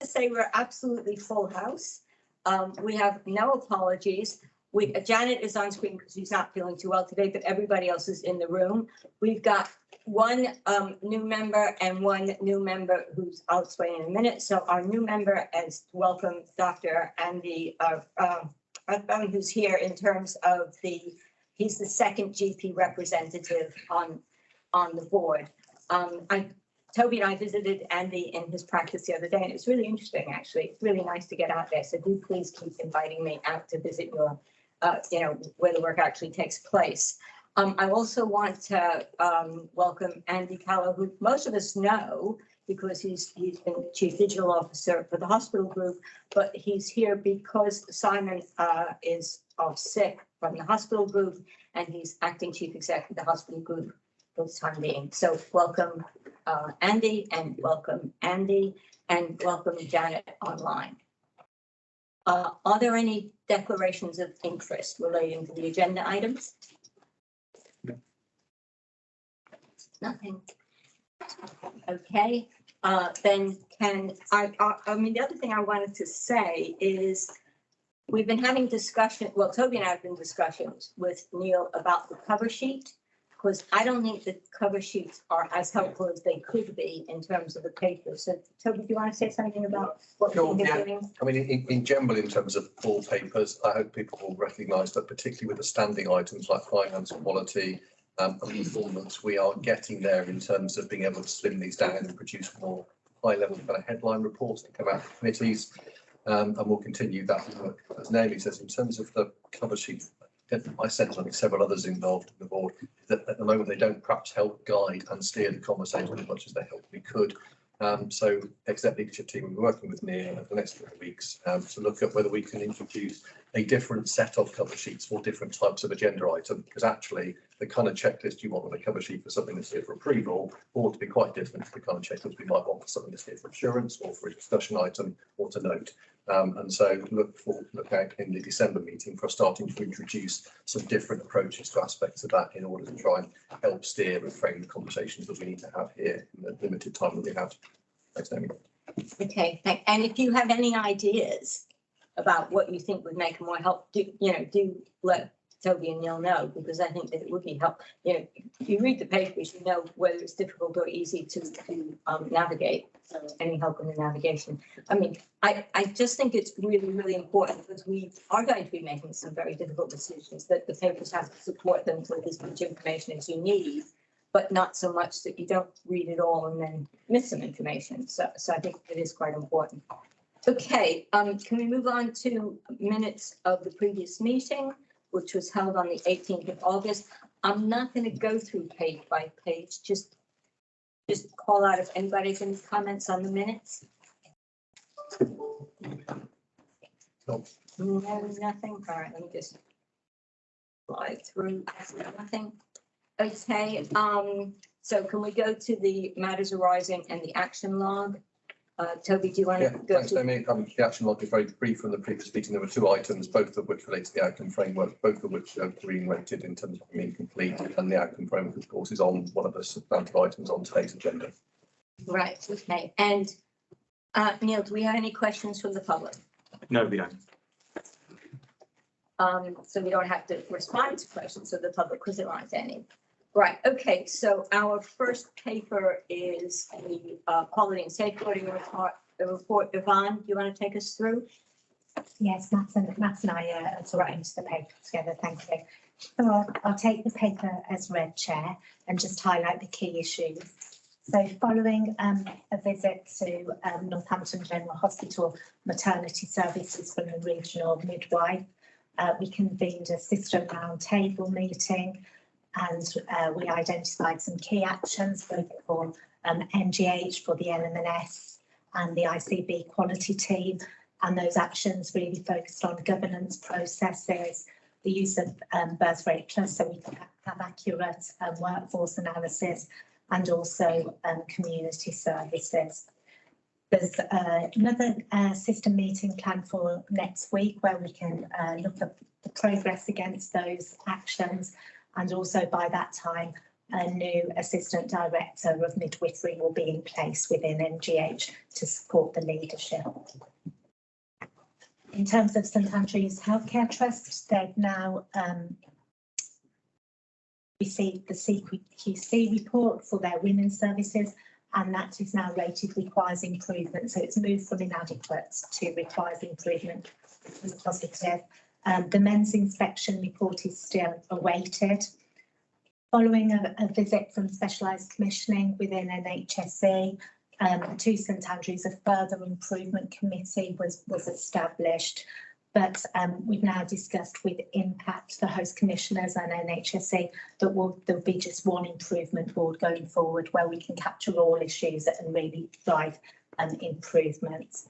say we're absolutely full house. We have no apologies. Janet is on screen because she's not feeling too well today, but everybody else is in the room. We've got one new member and one new member who's, I'll explain in a minute. So our new member is welcome Dr. Andy who's here in terms of he's the second GP representative on the board. Toby and I visited Andy in his practice the other day, and it's really interesting, actually. It's really nice to get out there. So do please keep inviting me out to visit your, where the work actually takes place. I also want to welcome Andy Callow, who most of us know because he's been the Chief Digital Officer for the hospital group, but he's here because Simon is off sick from the hospital group, and he's acting Chief Executive of the hospital group for the time being. So welcome Andy, and welcome Andy, and welcome Janet online. Are there any declarations of interest relating to the agenda items? Nothing. Okay, then I mean, the other thing I wanted to say is we've been having discussion, well, Toby and I have been discussions with Neil about the cover sheet, because I don't think the cover sheets are as helpful as they could be in terms of the paper. So Toby, do you want to say something about what we're doing? I mean, in general, in terms of all papers, I hope people will recognise that particularly with the standing items like finance, quality, and performance, we are getting there in terms of being able to slim these down and produce more high-level kind of headline reports that come out of committees, and we'll continue that work. As Naomi says, in terms of the cover sheet, my sense, I think several others involved in the board, that at the moment they don't perhaps help guide and steer the conversation as much as they hopefully could. So exec leadership team will be working with Neil over the next few weeks to look at whether we can introduce a different set of cover sheets for different types of agenda items, because actually the kind of checklist you want on a cover sheet for something that's here for approval ought to be quite different to the kind of checklist we might want for something that's here for assurance or for a discussion item or to note. And so look out in the December meeting for starting to introduce some different approaches to aspects of that in order to try and help steer and frame the conversations that we need to have here in the limited time that we have. Thanks, Naomi. Okay, and if you have any ideas about what you think would make more help, do let Toby and Neil know, because I think that it would be helpful. If you read the papers, you know whether it's difficult or easy to navigate. So any help in the navigation. I mean, I just think it's really, really important, because we are going to be making some very difficult decisions, that the papers have to support them with as much information as you need, but not so much that you don't read it all and then miss some information. So I think it is quite important. Okay, can we move on to minutes of the previous meeting, which was held on the 18th of August. I'm not going to go through page by page, just call out if anybody has any comments on the minutes. No, nothing. All right, let me just slide through. Nothing. Okay, so can we go to the matters arising and the action log? Toby, do you want to go? Thanks, Naomi. The action log is very brief from the previous meeting. There were two items, both of which relate to the outcome framework, both of which are green rated in terms of being complete, and the outcome framework, of course, is on one of the substantive items on today's agenda. Right, okay. And Neil, do we have any questions from the public? No, we don't. So we don't have to respond to questions of the public because there aren't any. Right, okay, so our first paper is the quality and safeguarding report. Yvonne, do you want to take us through? Yes, Matt and I are arranged the paper together, thank you. So I'll take the paper as read, Chair, and just highlight the key issues. So following a visit to Northampton General Hospital Maternity Services from the regional midwife, we convened a system roundtable meeting, and we identified some key actions both for NGH, for the LMNS and the ICB quality team, and those actions really focused on governance processes, the use of birth rate plus so we can have accurate workforce analysis, and also community services. There's another system meeting planned for next week where we can look at the progress against those actions, and also by that time a new assistant director of midwifery will be in place within NGH to support the leadership. In terms of St Andrews Healthcare Trust, they've now received the CQC report for their women's services, and that is now rated requires improvement. So it's moved from inadequate to requires improvement. It's positive. The men's inspection report is still awaited. Following a visit from specialised commissioning within NHSE to St Andrews, a further improvement committee was established. But we've now discussed with Impact, the host commissioners and NHSE, that there'll be just one improvement board going forward where we can capture all issues and really drive improvements.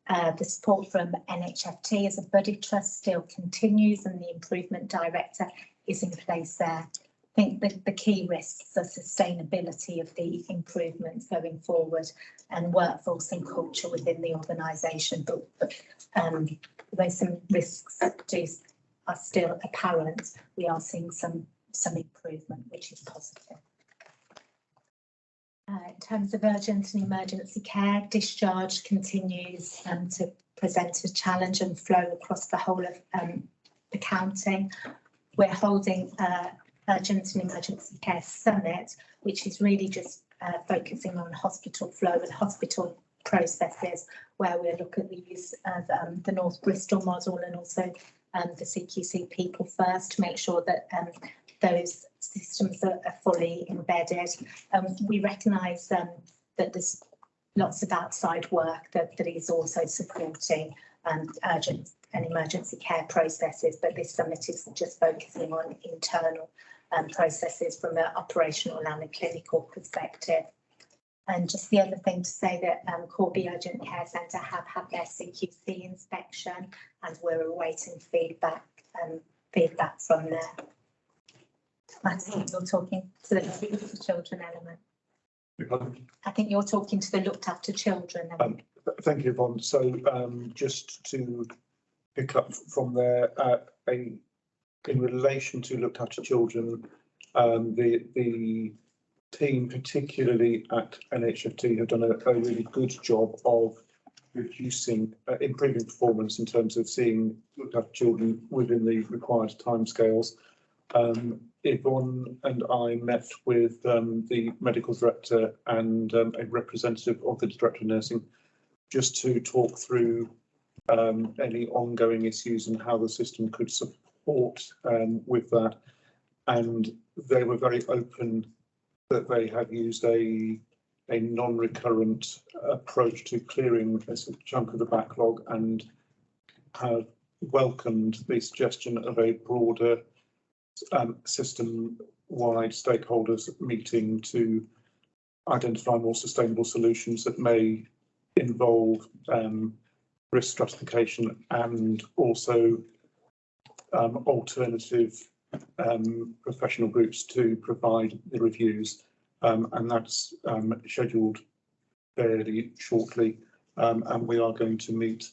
The support from NHFT as a buddy trust still continues, and the improvement director is in place there. I think the key risks are sustainability of the improvements going forward and workforce and culture within the organisation, but though some risks are still apparent, we are seeing some improvement, which is positive. In terms of urgent and emergency care, discharge continues to present a challenge and flow across the whole of the county. We're holding Urgent and Emergency Care Summit, which is really just focusing on hospital flow and hospital processes, where we look at the use of the North Bristol model and also the CQC People First to make sure that those systems are fully embedded. We recognise that there's lots of outside work that is also supporting urgent and emergency care processes, but this summit is just focusing on internal processes from an operational and a clinical perspective. And just the other thing to say that Corby Urgent Care Centre have had their CQC inspection, and we're awaiting feedback from there. I think you're talking to the looked after children element. I think you're talking to the looked after children element. Thank you, Yvonne. So just to pick up from there, in relation to looked after children, the team, particularly at NHFT, have done a really good job of improving performance in terms of seeing looked after children within the required timescales. Yvonne and I met with the medical director and a representative of the director of nursing just to talk through any ongoing issues and how the system could support with that. And they were very open that they have used a non-recurrent approach to clearing a chunk of the backlog, and have welcomed the suggestion of a broader system-wide stakeholders meeting to identify more sustainable solutions that may involve risk stratification and also alternative professional groups to provide the reviews, and that's scheduled fairly shortly, and we are going to meet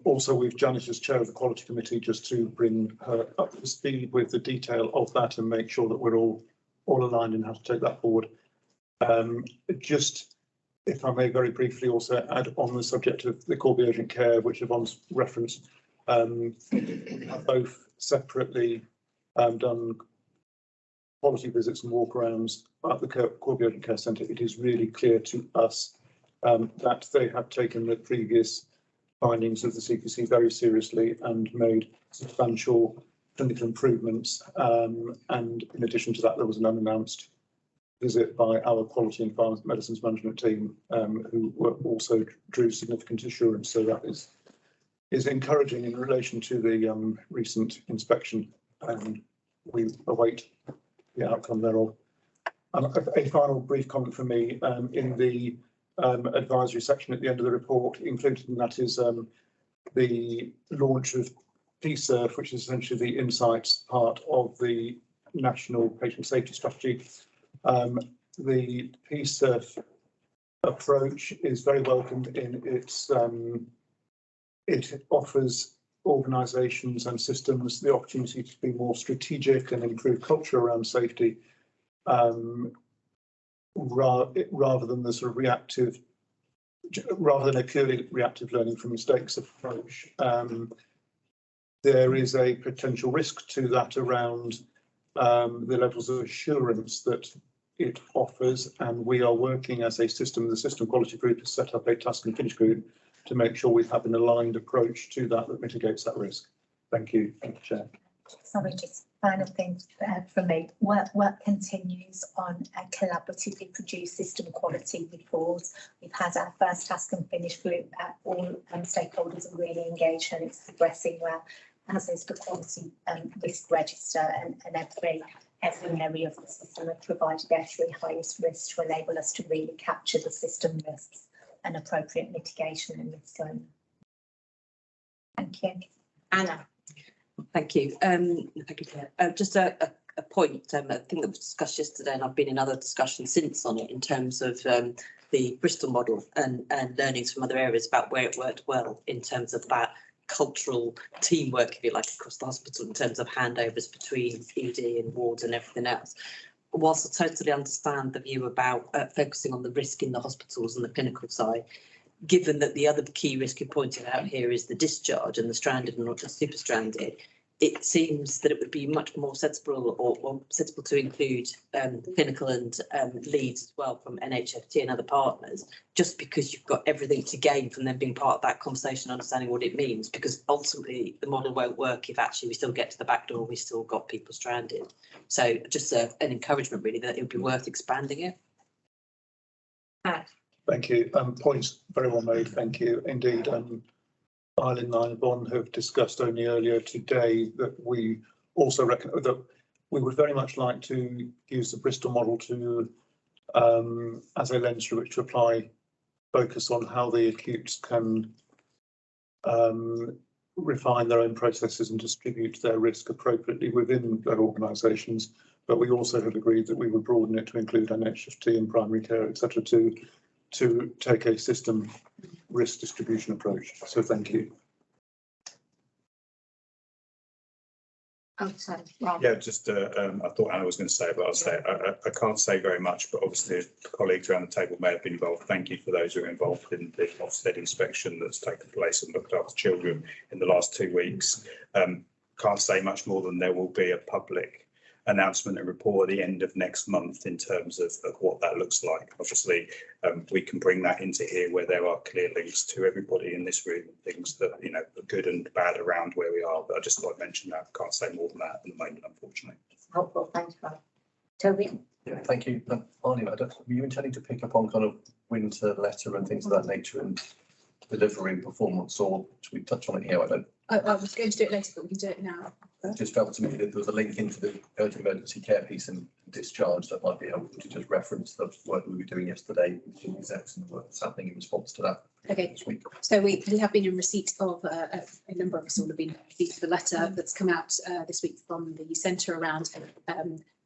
also with Janice as chair of the quality committee, just to bring her up to speed with the detail of that and make sure that we're all aligned in how to take that forward. Just, if I may very briefly also add on the subject of the Corby Urgent Care, which Yvonne's referenced, have both separately done quality visits and walk arounds at the Corby Urgent Care Centre. It is really clear to us that they have taken the previous findings of the CQC very seriously and made substantial clinical improvements. And in addition to that, there was an unannounced visit by our quality and pharmacy medicines management team, who also drew significant assurance. So that is encouraging in relation to the recent inspection, and we await the outcome thereof. A final brief comment from me in the advisory section at the end of the report. Included in that is the launch of PSERF, which is essentially the insights part of the National Patient Safety Strategy. The PSERF approach is very welcomed in its it offers organisations and systems the opportunity to be more strategic and improve culture around safety, rather than the sort of reactive, rather than a purely reactive learning from mistakes approach. There is a potential risk to that around the levels of assurance that it offers, and we are working as a system. The system quality group has set up a task and finish group to make sure we have an aligned approach to that mitigates that risk. Thank you, Chair. Sorry, just final thing from me. Work continues on a collaboratively produced system quality report. We've had our first task and finish group. All stakeholders are really engaged and it's progressing well, as is the quality risk register, and every area of the system have provided their three highest risks to enable us to really capture the system risks and appropriate mitigation and risk going. Thank you. Anna. Thank you. Just a point, I think that was discussed yesterday, and I've been in other discussions since on it in terms of the Bristol model and learnings from other areas about where it worked well in terms of that cultural teamwork, if you like, across the hospital in terms of handovers between ED and wards and everything else. Whilst I totally understand the view about focusing on the risk in the hospitals and the clinical side, given that the other key risk you pointed out here is the discharge and the stranded and not just super stranded, it seems that it would be much more sensible or sensible to include clinical and leads as well from NHFT and other partners, just because you've got everything to gain from them being part of that conversation, understanding what it means, because ultimately the model won't work if actually we still get to the back door, we still got people stranded. So just an encouragement really that it would be worth expanding it. Thank you. Points very well made. Thank you. Indeed, Eileen and I and Bon have discussed only earlier today that we also reckon that we would very much like to use the Bristol model to as a lens through which to apply focus on how the acutes can refine their own processes and distribute their risk appropriately within their organisations. But we also have agreed that we would broaden it to include NHFT and primary care, etc., to take a system risk distribution approach. So thank you. Oh, sorry, Rob. Yeah, just I thought Anna was going to say it, but I'll say it. I can't say very much, but obviously colleagues around the table may have been involved. Thank you for those who are involved in the Ofsted inspection that's taken place and looked after children in the last 2 weeks. Can't say much more than there will be a public announcement and report at the end of next month in terms of what that looks like. Obviously, we can bring that into here where there are clear links to everybody in this room, things that, you know, are good and bad around where we are. But I just thought I'd mention that. Can't say more than that at the moment, unfortunately. It's helpful. Thanks, Rob. Toby? Yeah, thank you. Arnie, were you intending to pick up on kind of winter letter and things of that nature and delivery and performance, or should we touch on it here? I was going to do it later, but we can do it now. It just felt to me that there was a link into the urgent emergency care piece and discharge that might be helpful to just reference the work we were doing yesterday with the execs and the work that's happening in response to that Okay, this week. so we have been in receipt of a number of us all have been in receipt of the letter that's come out this week from the centre around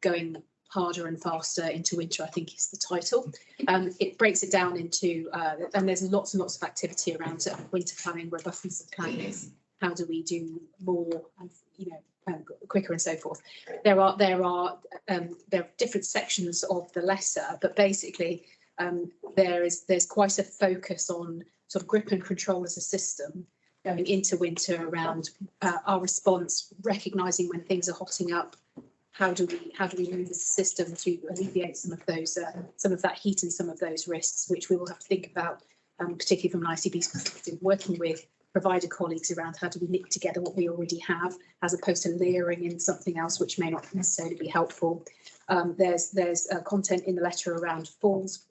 going harder and faster into winter, I think is the title. It breaks it down into, and there's lots and lots of activity around winter planning, robustness of planning. How do we do more, you know, quicker and so forth. There are different sections of the letter, but basically there's quite a focus on sort of grip and control as a system going into winter around our response, recognising when things are hotting up. How do we move the system to alleviate some of those some of that heat and some of those risks, which we will have to think about, particularly from an ICB perspective, working with provider colleagues around how do we knit together what we already have, as opposed to layering in something else which may not necessarily be helpful. There's content in the letter around falls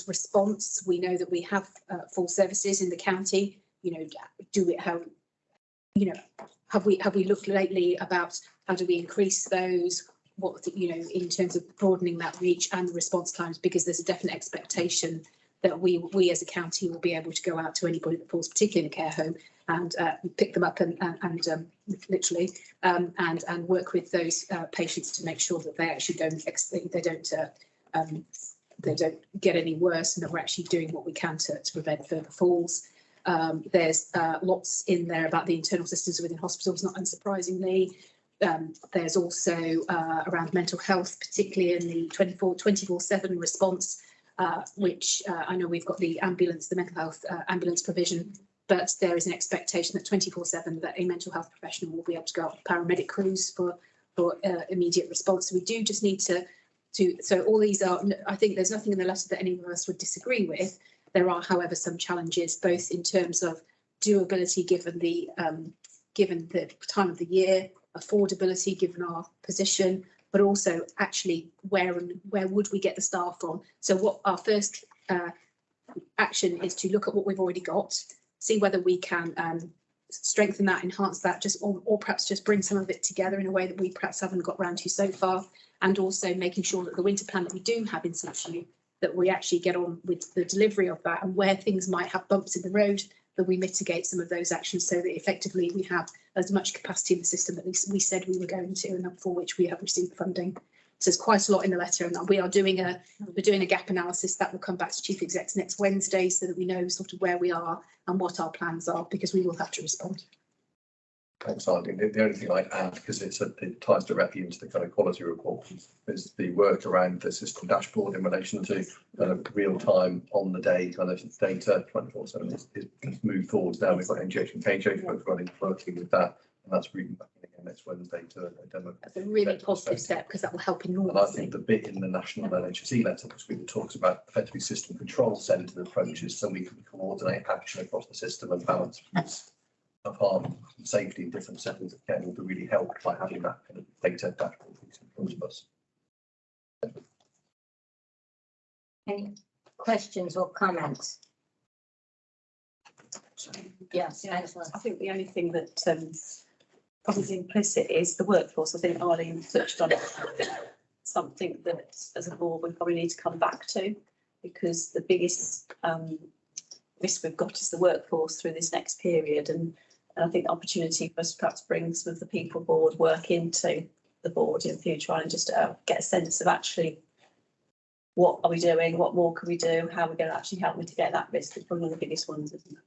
response. We know that we have fall services in the county. You know, have we looked lately about how do we increase those? What, you know, in terms of broadening that reach and the response times, because there's a definite expectation that we as a county will be able to go out to anybody that falls, particularly in a care home, and pick them up and literally and work with those patients to make sure that they actually they don't get any worse, and that we're actually doing what we can to prevent further falls. There's lots in there about the internal systems within hospitals, not unsurprisingly. There's also around mental health, particularly in the 24/7 response, which I know we've got the ambulance, the mental health ambulance provision, but there is an expectation that 24/7 that a mental health professional will be able to go out to paramedic crews for immediate response. So we do just need to so all these are, I think there's nothing in the letter that any of us would disagree with. There are, however, some challenges, both in terms of doability given the time of the year, affordability given our position, but also actually where would we get the staff from? So what our first action is to look at what we've already got, see whether we can strengthen that, enhance that, or perhaps just bring some of it together in a way that we perhaps haven't got round to so far, and also making sure that the winter plan that we do have in situ, that we actually get on with the delivery of that, and where things might have bumps in the road, that we mitigate some of those actions so that effectively we have as much capacity in the system that we said we were going to, and for which we have received funding. So there's quite a lot in the letter, and we're doing a gap analysis that will come back to Chief Execs next Wednesday, so that we know sort of where we are and what our plans are, because we will have to respond. Thanks, Arlene. The only thing I'd add, because it ties directly into the kind of quality report, is the work around the system dashboard in relation to kind of real time, on the day kind of data 24/7 is moved forward. Now we've got NGH and KJ both working with that, and that's reading back again next Wednesday to a demo. That's a really positive step, because that will help And I enormously. think the bit in the national NHSE letter, because we talks about effectively system control centred approaches, so we can coordinate action across the system and balance of harm and safety in different settings of care, will be really helped by having that kind of data dashboard in front of us. Any questions or comments? Yes, Angela. I think the only thing that probably is implicit is the workforce. I think Arlene touched on it. Something that as a board we probably need to come back to, because the biggest risk we've got is the workforce through this next period, and I think the opportunity for us to perhaps bring some of the people board work into the board in future and just get a sense of actually what are we doing, what more can we do, how we're going to actually help mitigate that risk is probably one of the biggest ones, isn't it?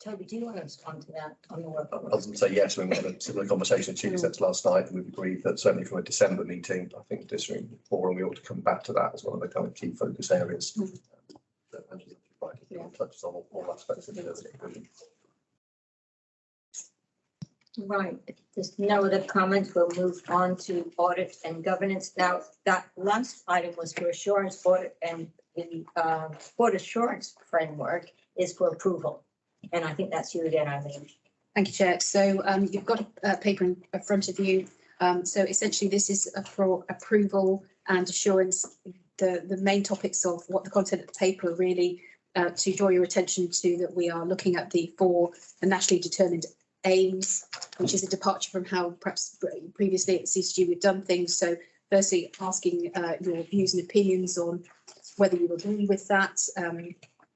Toby, do you want to respond to that on the work? I was going to say yes, we had a similar conversation with Chief Execs last night, and we've agreed that certainly from a December meeting, I think district forum, we ought to come back to that as one of the kind of key focus areas. That Angela's right, touches on all aspects of it. Right, if there's no other comments, we'll move on to audit and governance. Now, that last item was for assurance audit, and the board assurance framework is for approval. And I think that's you again, Eileen. Thank you, Chair. So you've got a paper in front of you. So essentially this is for approval and assurance. The main topics of what the content of the paper are really to draw your attention to, that we are looking at the nationally determined aims, which is a departure from how perhaps previously at CCG we've done things. So firstly, asking your views and opinions on whether you agree with that,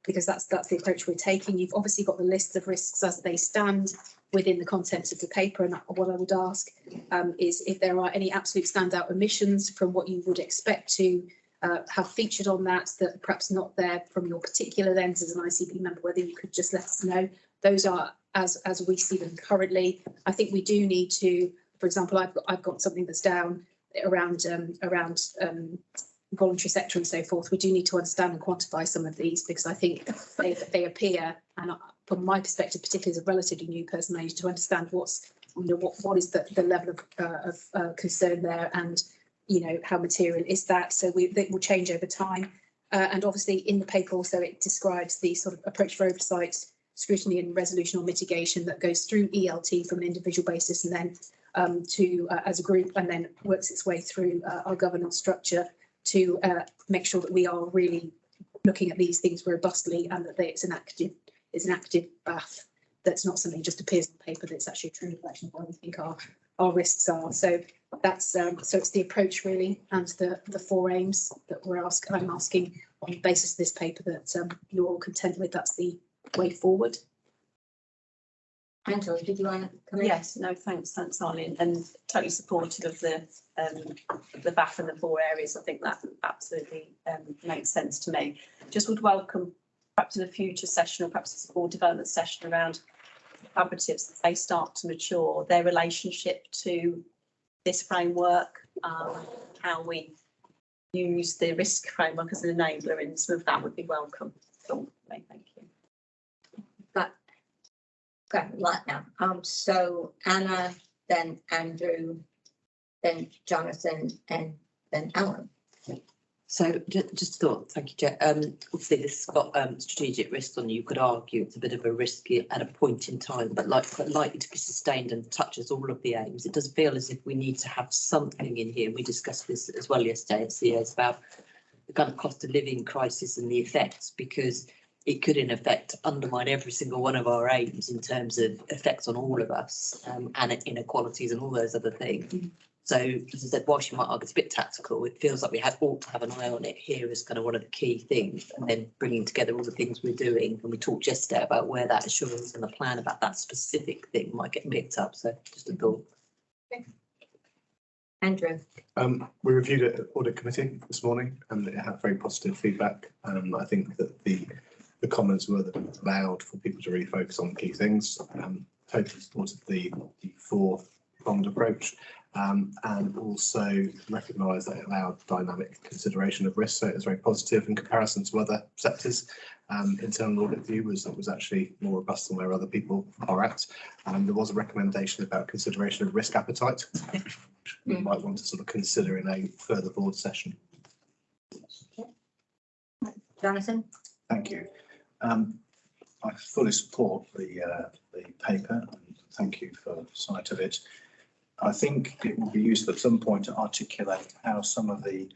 because that's the approach we're taking. You've obviously got the list of risks as they stand within the contents of the paper, and what I would ask is if there are any absolute standout omissions from what you would expect to have featured on that perhaps not there from your particular lens as an ICB member, whether you could just let us know. Those are as we see them currently. I think we do need to, for example, I've got something that's down around voluntary sector and so forth. We do need to understand and quantify some of these, because I think they appear, and from my perspective, particularly as a relatively new person, I need to understand what is the level of concern there, and how material is that. So they will change over time, and obviously in the paper also it describes the sort of approach for oversight, scrutiny and resolution or mitigation that goes through ELT from an individual basis, and then to as a group, and then works its way through our governance structure to make sure that we are really looking at these things robustly, and that it's an active bath. That's not something that just appears on paper, that's actually a true reflection of what we think our risks are. So that's so it's the approach really, and the four aims that I'm asking on the basis of this paper that you're all content with. That's the way forward. Angela, did you want to come in? Yes, no, thanks, Arlene, and totally supportive of the BAF and the four areas. I think that absolutely makes sense to me. Just would welcome perhaps in a future session, or perhaps a board development session around collaboratives, as they start to mature, their relationship to this framework, how we use the risk framework as an enabler in some of that would be welcome. So, thank you. Got a lot now. So Anna, then Andrew, then Jonathan, and then Alan. So just thought, thank you, Chair. Obviously this has got strategic risk on. You could argue it's a bit of a risk at a point in time, but quite likely to be sustained and touches all of the aims. It does feel as if we need to have something in here. We discussed this as well yesterday at CES about the kind of cost of living crisis and the effects, because it could in effect undermine every single one of our aims in terms of effects on all of us, and inequalities and all those other things. So as I said, whilst you might argue it's a bit tactical, it feels like we ought to have an eye on it here as kind of one of the key things, and then bringing together all the things we're doing. And we talked yesterday about where that assurance and the plan about that specific thing might get picked up. So just a thought. Andrew. We reviewed it at Audit Committee this morning and it had very positive feedback. I think that the comments were that it allowed for people to really focus on key things. Totally supported the four-pronged approach, and also recognised that it allowed dynamic consideration of risk. So it was very positive in comparison to other sectors. Internal audit view was actually more robust than where other people are at. There was a recommendation about consideration of risk appetite, which we might want to sort of consider in a further board session. Jonathan. Thank you. I fully support the paper and thank you for sight of it. I think it will be useful at some point to articulate how some of the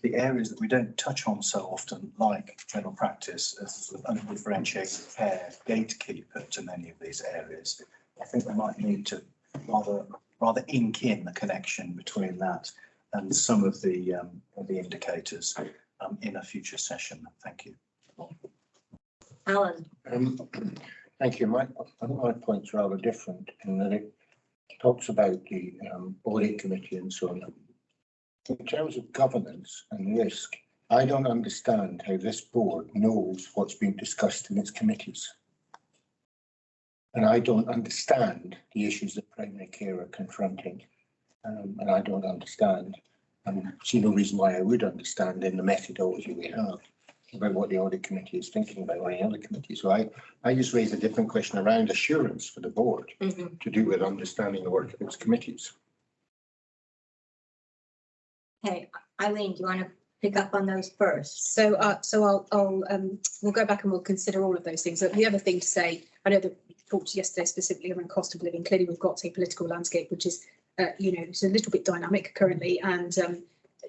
areas that we don't touch on so often, like general practice, as a sort of undifferentiated pair gatekeeper to many of these areas. I think we might need to rather ink in the connection between that and some of the indicators in a future session. Thank you. Alan. Thank you. My point's rather different in that it talks about the audit committee and so on. In terms of governance and risk, I don't understand how this board knows what's being discussed in its committees. And I don't understand the issues that primary care are confronting. And I don't understand, and see no reason why I would understand in the methodology we have about what the audit committee is thinking about or any other committee. So I just raised a different question around assurance for the board to do with understanding the work of its committees. Hey, Eileen, do you want to pick up on those first? So we'll go back and we'll consider all of those things. The other thing to say, I know that we talked yesterday specifically around cost of living. Clearly, we've got a political landscape which is, it's a little bit dynamic currently, and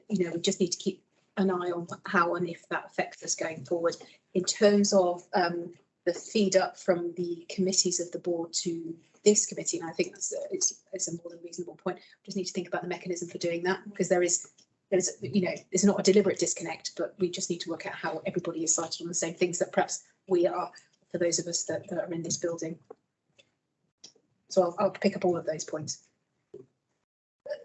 we just need to keep an eye on how and if that affects us going forward. In terms of the feed up from the committees of the board to this committee, and I think it's a more than reasonable point. We just need to think about the mechanism for doing that, because there's it's not a deliberate disconnect, but we just need to work out how everybody is cited on the same things that perhaps we are for those of us that are in this building. So I'll pick up all of those points.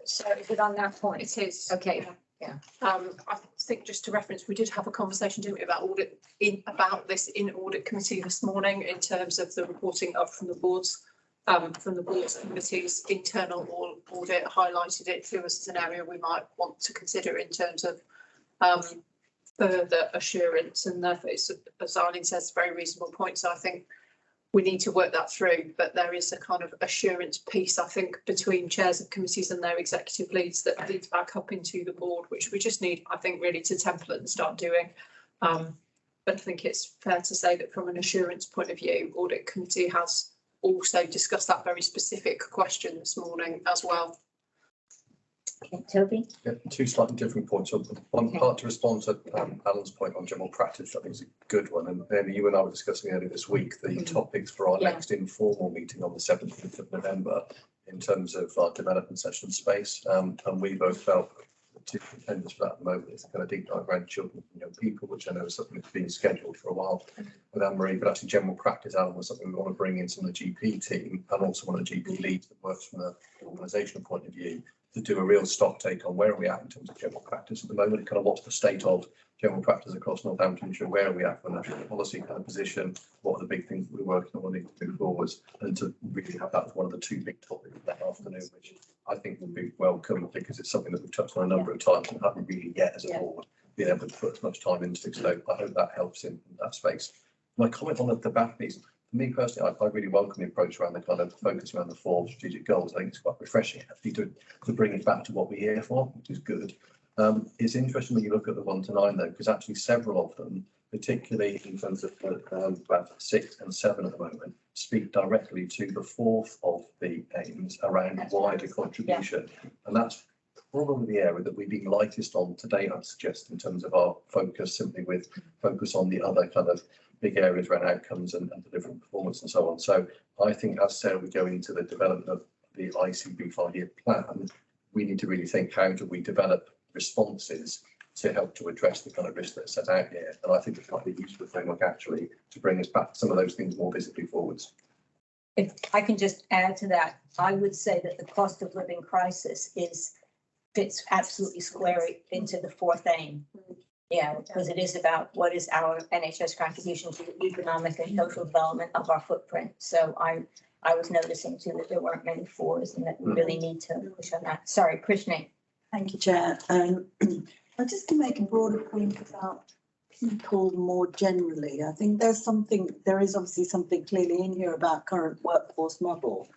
So is it on that point? It is. Okay. Yeah. I think just to reference, we did have a conversation, didn't we, about this in audit committee this morning in terms of the reporting up from the boards, committees. Internal audit highlighted it to us as an area we might want to consider in terms of further assurance, and therefore it's, as Eileen says, a very reasonable point. So I think we need to work that through, but there is a kind of assurance piece, I think, between chairs of committees and their executive leads that leads back up into the board, which we just need, I think, really to template and start doing. But I think it's fair to say that from an assurance point of view, audit committee has also discussed that very specific question this morning as well. Okay, Toby. Yeah, two slightly different points. One part to respond to Alan's point on general practice, I think is a good one. And then you and I were discussing earlier this week the topics for our next informal meeting on the 17th of November in terms of our development session space. And we both felt two contenders for that at the moment is kind of deep dive around children and young people, which I know is something that's been scheduled for a while with Anne-Marie, but actually general practice, Alan, was something we want to bring in some of the GP team and also one of the GP leads that works from the organisational point of view to do a real stock take on where are we at in terms of general practice at the moment, kind of what's the state of general practice across Northamptonshire, where are we at from a national policy kind of position, what are the big things that we're working on need to move forwards, and to really have that as one of the two big topics that afternoon, which I think will be welcome because it's something that we've touched on a number of times and haven't really yet as a board been able to put as much time into. So I hope that helps in that space. My comment on the BAF piece, for me personally, I really welcome the approach around the kind of focus around the 4 strategic goals. I think it's quite refreshing actually to bring it back to what we're here for, which is good. It's interesting when you look at the 1 to 9 though, because actually several of them, particularly in terms of about 6 and 7 at the moment, speak directly to the 4th of the aims around wider contribution. And that's probably the area that we've been lightest on today, I'd suggest, in terms of our focus, simply with focus on the other kind of big areas around outcomes and delivering performance and so on. So I think as Sarah we go into the development of the ICB 5-year plan, we need to really think, how do we develop responses to help to address the kind of risk that's set out here? And I think it's quite a useful framework actually to bring us back some of those things more visibly forwards. If I can just add to that, I would say that the cost of living crisis fits absolutely squarely into the 4th aim. Yeah, because it is about what is our NHS contribution to the economic and social development of our footprint. So I was noticing too that there weren't many 4s and that we really need to push on that. Sorry, Krishna. Thank you, Chair. I just to make a broader point about people more generally. I think there is obviously something clearly in here about current workforce model.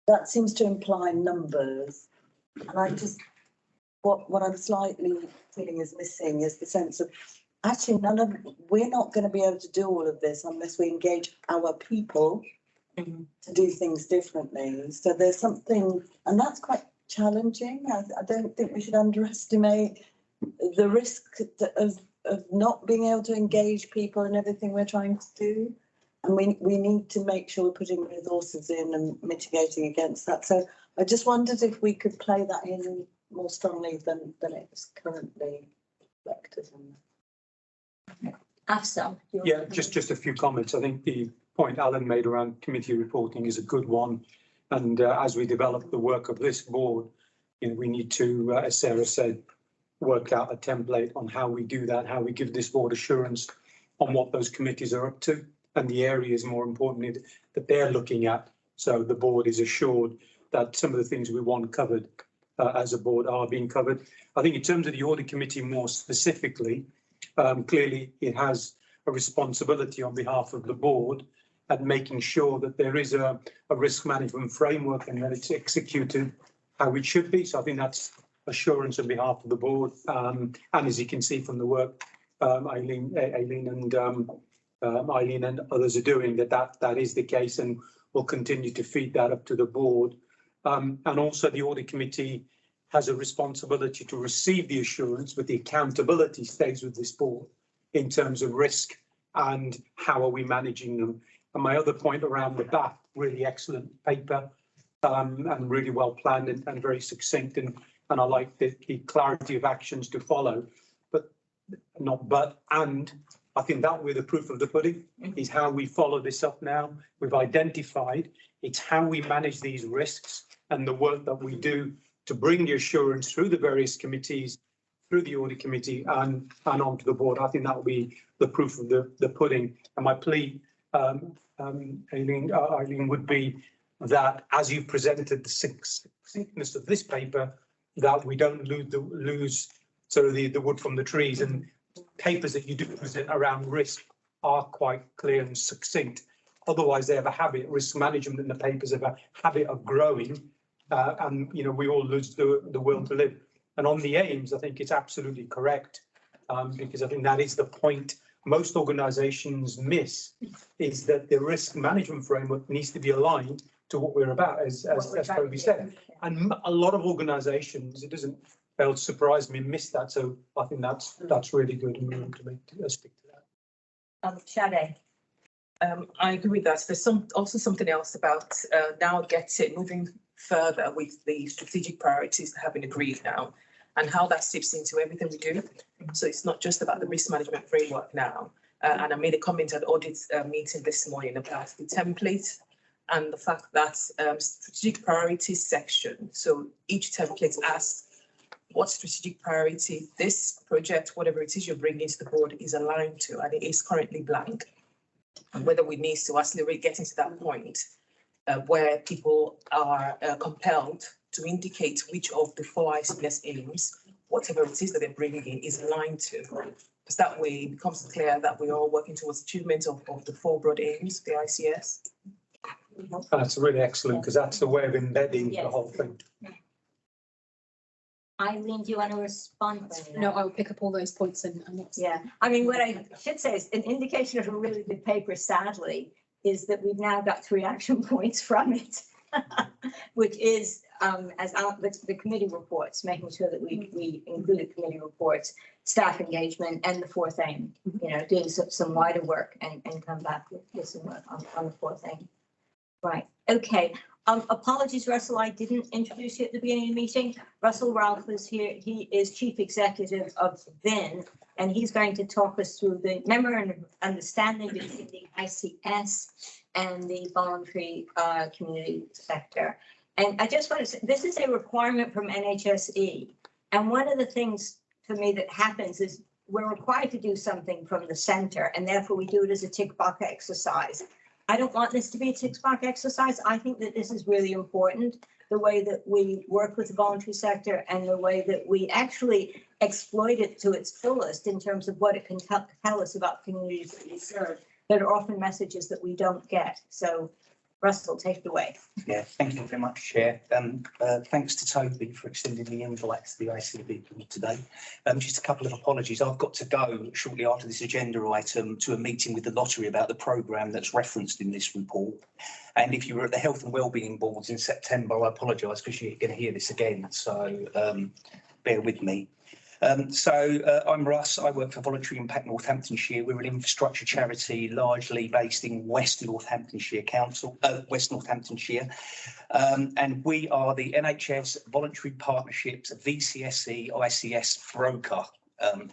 That seems to imply numbers. And I just, what I'm slightly feeling is missing is the sense of actually we're not going to be able to do all of this unless we engage our people to do things differently. So there's something, and that's quite challenging. I don't think we should underestimate the risk of not being able to engage people in everything we're trying to do. And we need to make sure we're putting resources in and mitigating against that. So I just wondered if we could play that in more strongly than it's currently reflected in. Afsal. Yeah, just a few comments. I think the point Alan made around committee reporting is a good one. And as we develop the work of this board, we need to, as Sarah said, work out a template on how we do that, how we give this board assurance on what those committees are up to and the areas, more importantly, that they're looking at. So the board is assured that some of the things we want covered as a board are being covered. I think in terms of the audit committee more specifically, clearly it has a responsibility on behalf of the board at making sure that there is a risk management framework and that it's executed how it should be. So I think that's assurance on behalf of the board. And as you can see from the work Eileen and others are doing, that is the case, and we'll continue to feed that up to the board. And also the audit committee has a responsibility to receive the assurance, but the accountability stays with this board in terms of risk and how are we managing them. And my other point around the BAF, really excellent paper and really well planned and very succinct. And I like the clarity of actions to follow, and I think that will be the proof of the pudding is how we follow this up now. We've identified it's how we manage these risks and the work that we do to bring the assurance through the various committees, through the audit committee and onto the board. I think that will be the proof of the pudding. And my plea, Eileen, would be that as you presented the succinctness of this paper, that we don't lose sort of the wood from the trees, and papers that you do present around risk are quite clear and succinct. Otherwise, they have a habit, risk management in the papers have a habit of growing, and we all lose the will to live. And on the aims, I think it's absolutely correct, because I think that is the point most organisations miss, is that the risk management framework needs to be aligned to what we're about, as Toby said. And a lot of organisations, it doesn't fail to surprise me, miss that. So I think that's really good, and we want to stick to that. Shade. I agree with that. There's also something else about now moving further with the strategic priorities that have been agreed now, and how that seeps into everything we do. So it's not just about the risk management framework now. And I made a comment at the audit meeting this morning about the template and the fact that strategic priorities section, so each template asks what strategic priority this project, whatever it is you're bringing to the board, is aligned to, and it is currently blank. And whether we need to actually really get into that point where people are compelled to indicate which of the 4 ICS aims, whatever it is that they're bringing in, is aligned to. Because that way it becomes clear that we're all working towards achievement of the 4 broad aims, the ICS. That's really excellent, because that's a way of embedding the Yes. whole thing. Eileen, do you want to respond? No, I'll pick up all those points and what's. Yeah, I mean, what I should say is an indication of a really good paper, sadly, is that we've now got 3 action points from it. Which is, the committee reports, making sure that we included committee reports, staff engagement, and the 4th aim, you know, doing some wider work and come back with some work on the 4th aim. Right, okay. Apologies, Russell, I didn't introduce you at the beginning of the meeting. Russell Ralph is here. He is Chief Executive of VIN, and he's going to talk us through the memorandum of understanding between the ICS and the voluntary community sector. And I just want to say, this is a requirement from NHSE. And one of the things for me that happens is we're required to do something from the centre, and therefore we do it as a tick box exercise. I don't want this to be a tick box exercise. I think that this is really important, the way that we work with the voluntary sector and the way that we actually exploit it to its fullest in terms of what it can tell us about communities that we serve, that are often messages that we don't get. So Russell, take it away. Yeah, thank you very much, Chair. Thanks to Toby for extending the invite to the ICB Board today. Just a couple of apologies. I've got to go shortly after this agenda item to a meeting with the lottery about the programme that's referenced in this report. And if you were at the Health and Wellbeing Boards in September, I apologise because you're going to hear this again. So bear with me. I'm Russ. I work for Voluntary Impact Northamptonshire. We're an infrastructure charity largely based in West Northamptonshire Council, West Northamptonshire. And we are the NHS Voluntary Partnerships VCSE ICS broker. And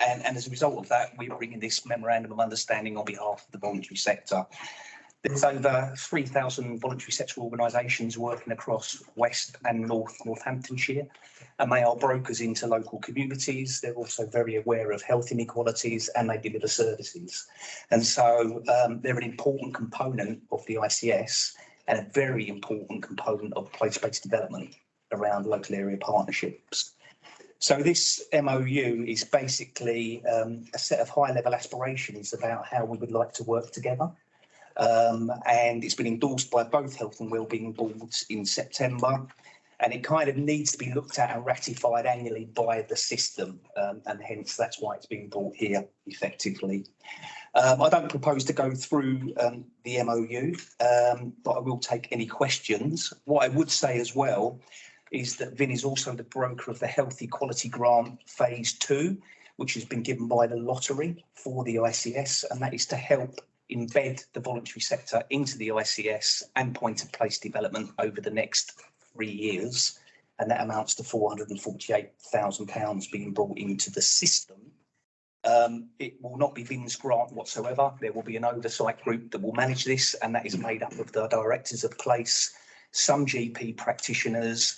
as a result of that, we're bringing this memorandum of understanding on behalf of the voluntary sector. There's over 3,000 voluntary sector organisations working across West and North Northamptonshire, and they are brokers into local communities. They're also very aware of health inequalities and they deliver services. And so they're an important component of the ICS and a very important component of place-based development around local area partnerships. So this MOU is basically a set of high-level aspirations about how we would like to work together. And it's been endorsed by both Health and Wellbeing Boards in September, and it kind of needs to be looked at and ratified annually by the system, and hence that's why it's being brought here effectively. I don't propose to go through the MOU, but I will take any questions. What I would say as well is that VIN is also the broker of the Health Equality Grant Phase 2, which has been given by the lottery for the ICS, and that is to help embed the voluntary sector into the ICS and point of place development over the next 3 years. And that amounts to £448,000 being brought into the system. It will not be VIN's grant whatsoever. There will be an oversight group that will manage this, and that is made up of the directors of place, some GP practitioners,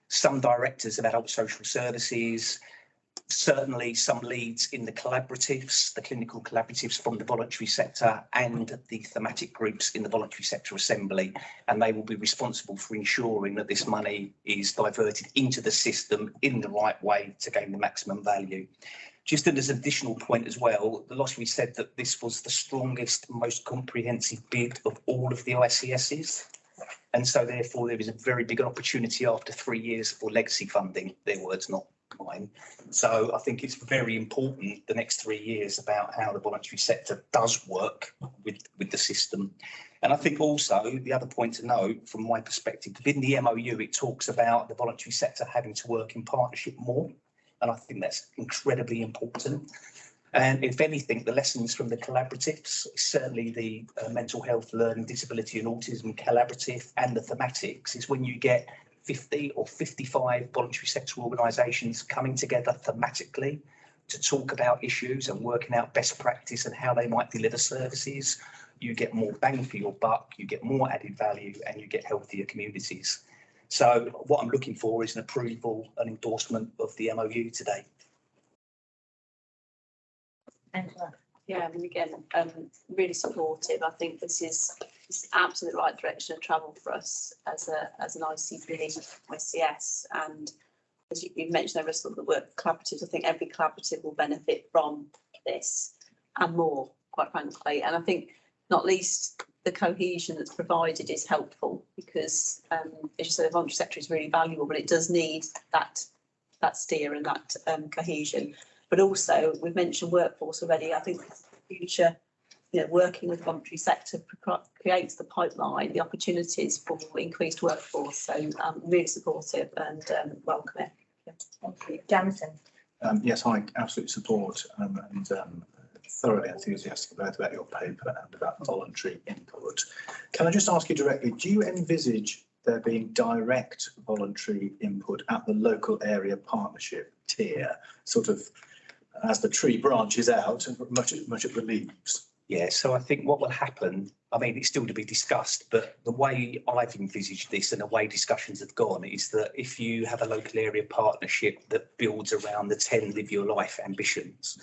some directors of adult social services, certainly some leads in the collaboratives, the clinical collaboratives from the voluntary sector, and the thematic groups in the voluntary sector assembly. And they will be responsible for ensuring that this money is diverted into the system in the right way to gain the maximum value. Just as an additional point as well, the lottery said that this was the strongest, most comprehensive bid of all of the ICSs. And so therefore there is a very big opportunity after 3 years for legacy funding, their words, not mine. So I think it's very important the next 3 years about how the voluntary sector does work with the system. And I think also the other point to note from my perspective, within the MOU, it talks about the voluntary sector having to work in partnership more. And I think that's incredibly important. And if anything, the lessons from the collaboratives, certainly the mental health, learning, disability and autism collaborative and the thematics, is when you get 50 or 55 voluntary sector organisations coming together thematically to talk about issues and working out best practice and how they might deliver services, you get more bang for your buck, you get more added value, and you get healthier communities. So what I'm looking for is an approval and endorsement of the MOU today. Angela. Yeah, I mean, again, really supportive. I think this is absolutely the right direction of travel for us as an ICB, ICS, and as you've mentioned, there are sort of the word collaboratives. I think every collaborative will benefit from this and more, quite frankly. And I think not least the cohesion that's provided is helpful because, as you said, the voluntary sector is really valuable, but it does need that steer and that cohesion. But also, we've mentioned workforce already. I think the future, working with the voluntary sector creates the pipeline, the opportunities for increased workforce. So I'm really supportive and welcome it. Yeah. Thank you. Jonathan. Yes, I absolutely support and thoroughly enthusiastic both about your paper and about voluntary input. Can I just ask you directly, do you envisage there being direct voluntary input at the local area partnership tier, sort of as the tree branches out, much at the leaves? Yeah, so I think what will happen, I mean, it's still to be discussed, but the way I've envisaged this and the way discussions have gone is that if you have a local area partnership that builds around the 10 live your life ambitions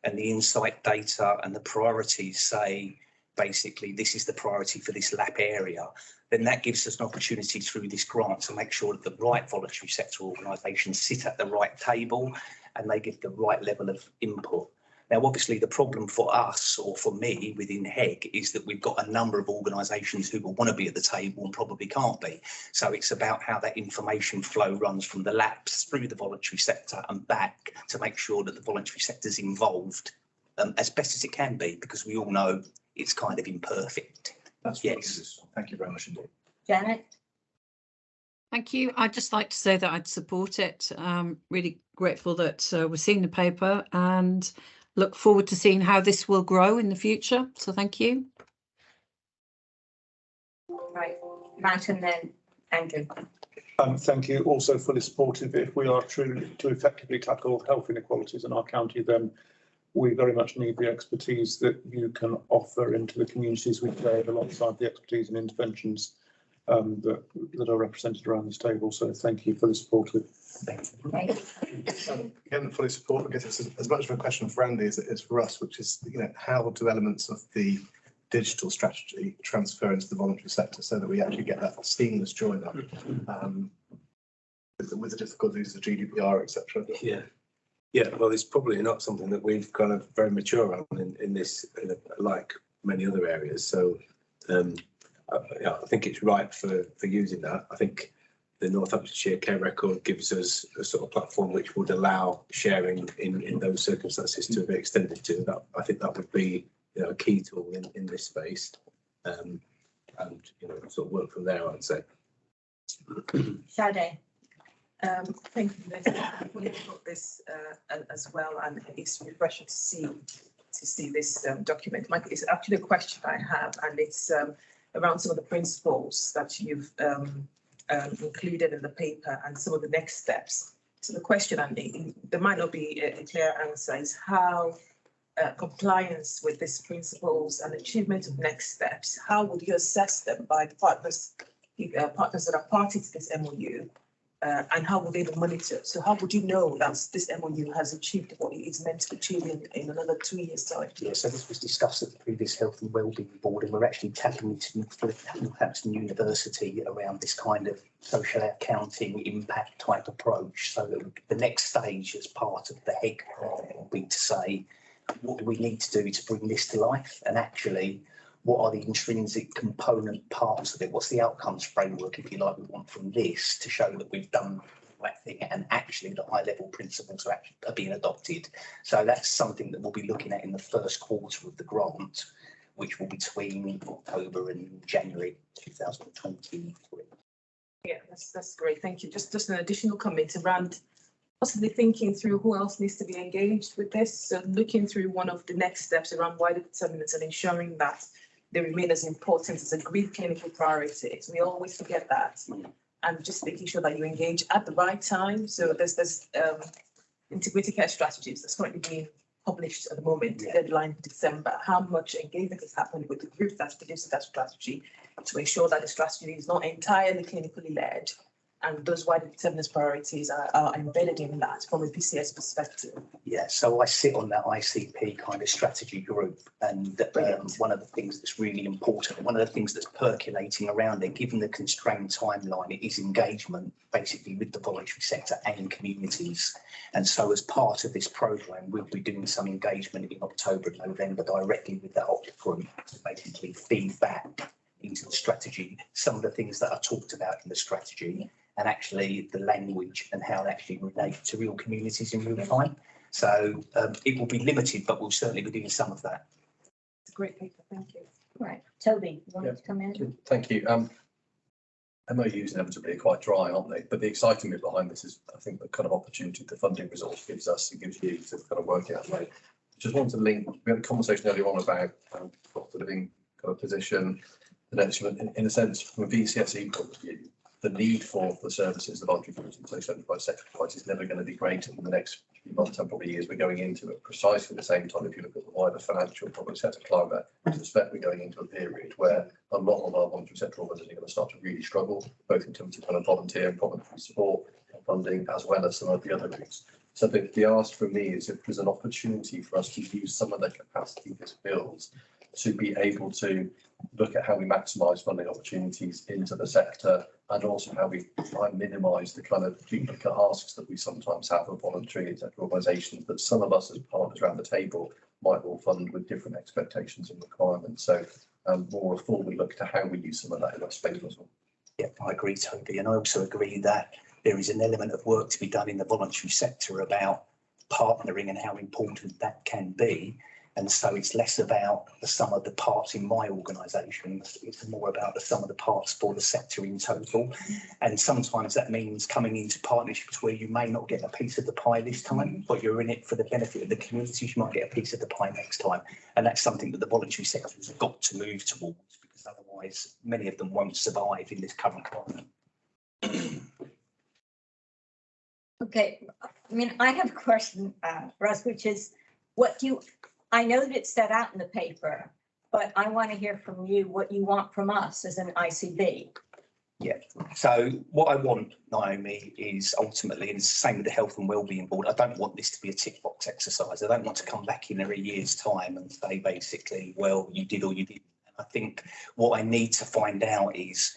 and the insight data and the priorities say, basically, this is the priority for this LAP area, then that gives us an opportunity through this grant to make sure that the right voluntary sector organisations sit at the right table and they give the right level of input. Now, obviously, the problem for us or for me within HEG is that we've got a number of organisations who will want to be at the table and probably can't be. So it's about how that information flow runs from the LAPs through the voluntary sector and back to make sure that the voluntary sector is involved as best as it can be, because we all know it's kind of imperfect. That's yes. Thank you very much indeed. Janet? Thank you. I'd just like to say that I'd support it. Really grateful that we're seeing the paper and look forward to seeing how this will grow in the future. So thank you. Right, Matt and then Andrew. Thank you. Also fully supportive. If we are truly to effectively tackle health inequalities in our county, then we very much need the expertise that you can offer into the communities we serve alongside the expertise and interventions that are represented around this table. So thank you for the support. Again, fully support. I guess it's as much of a question for Andy as it is for us, which is, how do elements of the digital strategy transfer into the voluntary sector so that we actually get that seamless join up with the difficulties of GDPR, etc. Yeah, well, it's probably not something that we've kind of very mature on in this, like many other areas. So I think it's right for using that. I think the Northamptonshire Care Record gives us a sort of platform which would allow sharing in those circumstances to be extended to that. I think that would be a key tool in this space, and sort of work from there, I'd say. Sade. Thank you. I've got this as well, and it's refreshing to see this document. It's actually a question I have, and it's around some of the principles that you've included in the paper and some of the next steps. So the question, and there might not be a clear answer, is how compliance with these principles and achievement of next steps, how would you assess them by the partners that are party to this MOU? And how will they be monitored? So how would you know that this MOU has achieved what it is meant to achieve in another 2 years' time? Yeah, so this was discussed at the previous Health and Wellbeing Board, and we're actually tapping into Northampton University around this kind of social accounting impact type approach. So that the next stage as part of the HEG will be to say, what do we need to do to bring this to life? And actually, what are the intrinsic component parts of it? What's the outcomes framework, if you like, we want from this to show that we've done the right thing and actually the high level principles are being adopted. So that's something that we'll be looking at in the first quarter of the grant, which will be between October and January 2023. Yeah, that's great. Thank you. Just an additional comment around possibly thinking through who else needs to be engaged with this. So looking through one of the next steps around wider determinants and ensuring that they remain as important as agreed clinical priorities. We always forget that. And just making sure that you engage at the right time. So there's integrated care strategies that's currently being published at the moment, deadline December. How much engagement is happening with the group that's producing that strategy to ensure that the strategy is not entirely clinically led, and those widely determined priorities are embedded in that from a PCS perspective? Yeah, so I sit on that ICP kind of strategy group, and one of the things that's really important, one of the things that's percolating around there, given the constrained timeline, it is engagement basically with the voluntary sector and communities. And so as part of this programme, we'll be doing some engagement in October and November directly with that op group to basically feed back into the strategy some of the things that are talked about in the strategy, and actually the language and how it actually relates to real communities in real time. So it will be limited, but we'll certainly be doing some of that. It's a great paper, thank you. Right, Toby, you want to come in? Thank you. MOUs inevitably are quite dry, aren't they? But the exciting bit behind this is, I think, the kind of opportunity the funding resource gives us and gives you to kind of work it out. Right? Just wanted to link, we had a conversation earlier on about cost of living kind of position, the next one, in a sense, from a VCSE point of view, the need for the services, the voluntary social enterprise sector provides is never going to be greater in the next few months and probably years. We're going into it precisely at the same time. If you look at the wider financial public sector climate, I suspect we're going into a period where a lot of our voluntary sector organisations are going to start to really struggle, both in terms of kind of volunteer and voluntary support funding, as well as some of the other routes. So the ask from me is if there's an opportunity for us to use some of the capacity this builds to be able to look at how we maximise funding opportunities into the sector, and also how we try and minimise the kind of duplicate asks that we sometimes have of voluntary sector organisations that some of us as partners around the table might all fund with different expectations and requirements. So more a forward look to how we use some of that in that space as well. Yeah, I agree, Toby, and I also agree that there is an element of work to be done in the voluntary sector about partnering and how important that can be. And so it's less about the sum of the parts in my organisation, it's more about the sum of the parts for the sector in total. And sometimes that means coming into partnerships where you may not get a piece of the pie this time, but you're in it for the benefit of the communities, you might get a piece of the pie next time. And that's something that the voluntary sector has got to move towards, because otherwise many of them won't survive in this current climate. Okay, I mean, I have a question, Russ, which is I know that it's set out in the paper, but I want to hear from you what you want from us as an ICB. Yeah, so what I want, Naomi, is ultimately, and it's the same with the Health and Wellbeing Board, I don't want this to be a tick box exercise. I don't want to come back in a year's time and say basically, well, you did or you didn't. I think what I need to find out is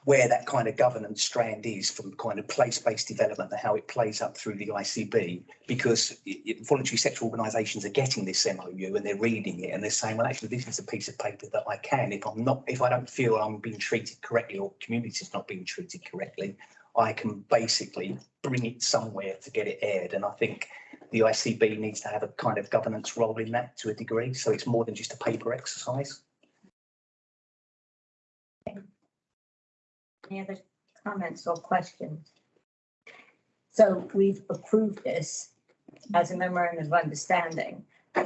where that kind of governance strand is from kind of place-based development and how it plays up through the ICB, because voluntary sector organisations are getting this MOU and they're reading it and they're saying, well, actually, this is a piece of paper that I can, if I don't feel I'm being treated correctly or community's not being treated correctly, I can basically bring it somewhere to get it aired. And I think the ICB needs to have a kind of governance role in that to a degree. So it's more than just a paper exercise. Any other comments or questions? So we've approved this as a memorandum of understanding.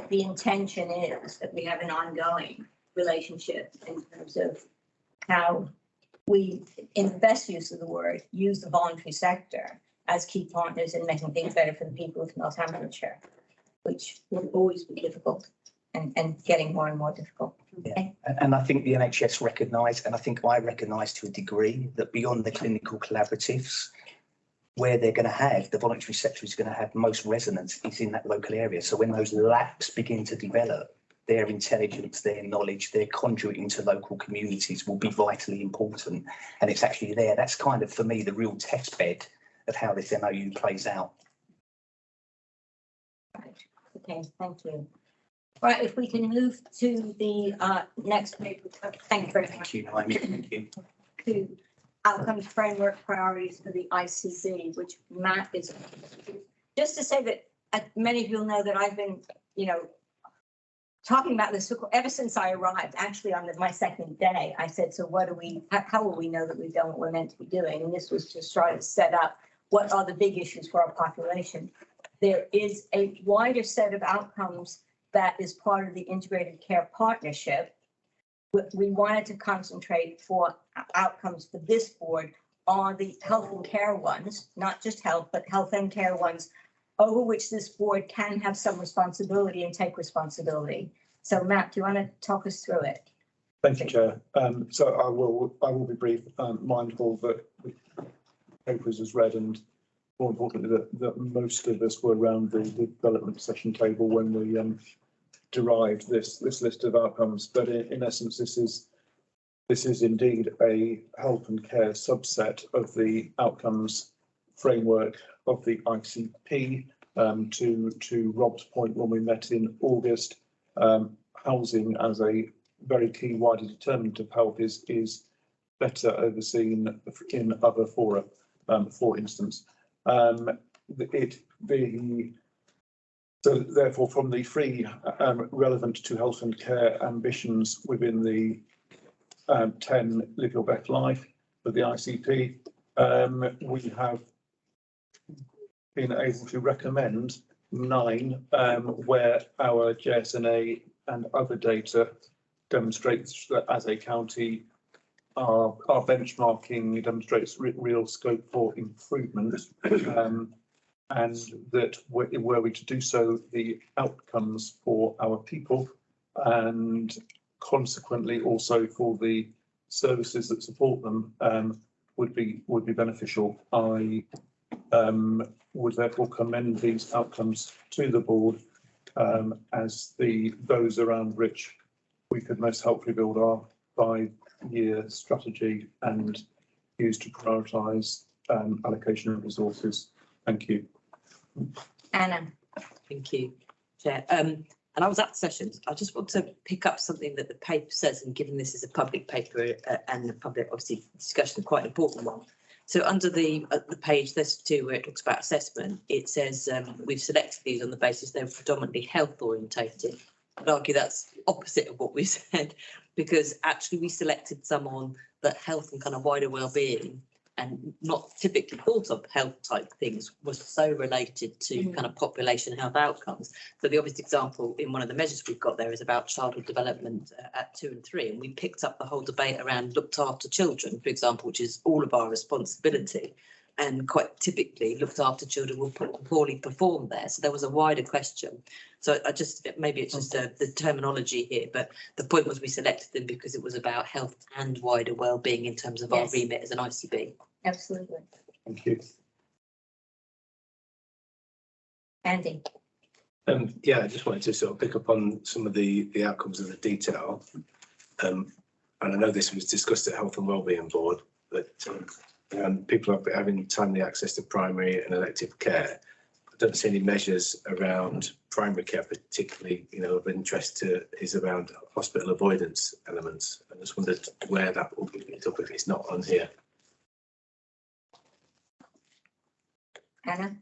The intention is that we have an ongoing relationship in terms of how we, in the best use of the word, use the voluntary sector as key partners in making things better for the people of Northamptonshire, which will always be difficult and getting more and more difficult. Yeah. And I think the NHS recognise, and I think I recognise to a degree, that beyond the clinical collaboratives, where they're going to have, the voluntary sector is going to have most resonance is in that local area. So when those labs begin to develop, their intelligence, their knowledge, their conduit into local communities will be vitally important. And it's actually there. That's kind of, for me, the real test bed of how this MOU plays out. Right. Okay, thank you. Right, if we can move to the next paper. Thank you very much. Thank you, Naomi. Thank you. To outcomes framework priorities for the ICB, which Matt is. Just to say that many of you will know that I've been, talking about this ever since I arrived. Actually, on my second day, I said, so what do we? How will we know that we've done what we're meant to be doing? And this was just trying to set up what are the big issues for our population. There is a wider set of outcomes that is part of the integrated care partnership. We wanted to concentrate for outcomes for this board on the health and care ones, not just health, but health and care ones over which this board can have some responsibility and take responsibility. So Matt, do you want to talk us through it? Thank you, Chair. So I will be brief, mindful that the papers was read, and more importantly that most of us were around the development session table when we derived this list of outcomes. But in essence, this is indeed a health and care subset of the outcomes framework of the ICP. To Rob's point, when we met in August, housing as a very key wider determinant of health is better overseen in other fora. For instance, so therefore, from the three relevant to health and care ambitions within the 10 Live Your Best Life for the ICP, we have been able to recommend 9 where our JSNA and other data demonstrates that as a county, our benchmarking demonstrates real scope for improvement, and that were we to do so, the outcomes for our people and consequently also for the services that support them would be beneficial. I would therefore commend these outcomes to the board as those around which we could most helpfully build our 5-year strategy and use to prioritise allocation of resources. Thank you. Anna. Thank you, Chair. And I was at the sessions. I just want to pick up something that the paper says, and given this is a public paper and the public obviously discussion, quite an important one. So under the page 32 where it talks about assessment, it says we've selected these on the basis they're predominantly health orientated. I'd argue that's opposite of what we said, because actually we selected some on that health and kind of wider well-being and not typically thought of health type things was so related to kind of population health outcomes. So the obvious example in one of the measures we've got there is about childhood development at 2 and 3, and we picked up the whole debate around looked after children, for example, which is all of our responsibility. And quite typically looked after children will poorly perform there. So there was a wider question. So maybe it's just the terminology here, but the point was we selected them because it was about health and wider well-being in terms of our remit as an ICB. Absolutely. Thank you. Andy. Yeah, I just wanted to sort of pick up on some of the outcomes of the detail. And I know this was discussed at Health and Wellbeing Board, but people are having timely access to primary and elective care. I don't see any measures around primary care, particularly, of interest is around hospital avoidance elements. I just wondered where that will be picked up if it's not on here. Anna?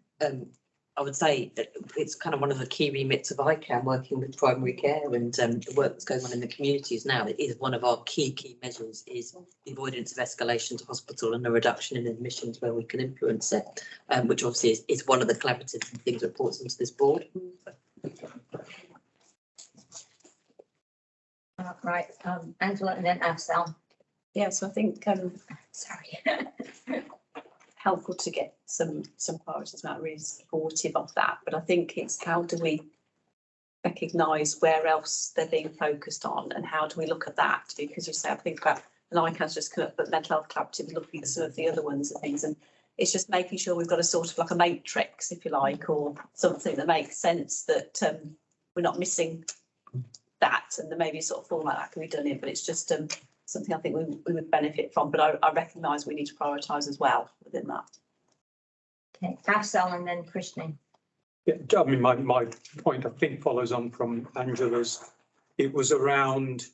I would say that it's kind of one of the key remits of ICAM, working with primary care and the work that's going on in the communities now. It is one of our key measures is the avoidance of escalation to hospital and a reduction in admissions where we can influence it, which obviously is one of the collaborative things that reports into this board. Right, Angela and then Afsal. Yeah, so I think helpful to get some priorities. Matt really supportive of that, but I think it's how do we recognise where else they're being focused on and how do we look at that, because you say I think about ICAN's just come up, but mental health collaborative looking at some of the other ones and things, and it's just making sure we've got a sort of like a matrix, if you like, or something that makes sense that we're not missing that, and there may be a sort of format that can be done in, but it's just something I think we would benefit from, but I recognise we need to prioritise as well within that. Okay, Afsal and then Krishnan. Yeah, I mean, my point I think follows on from Angela's. It was around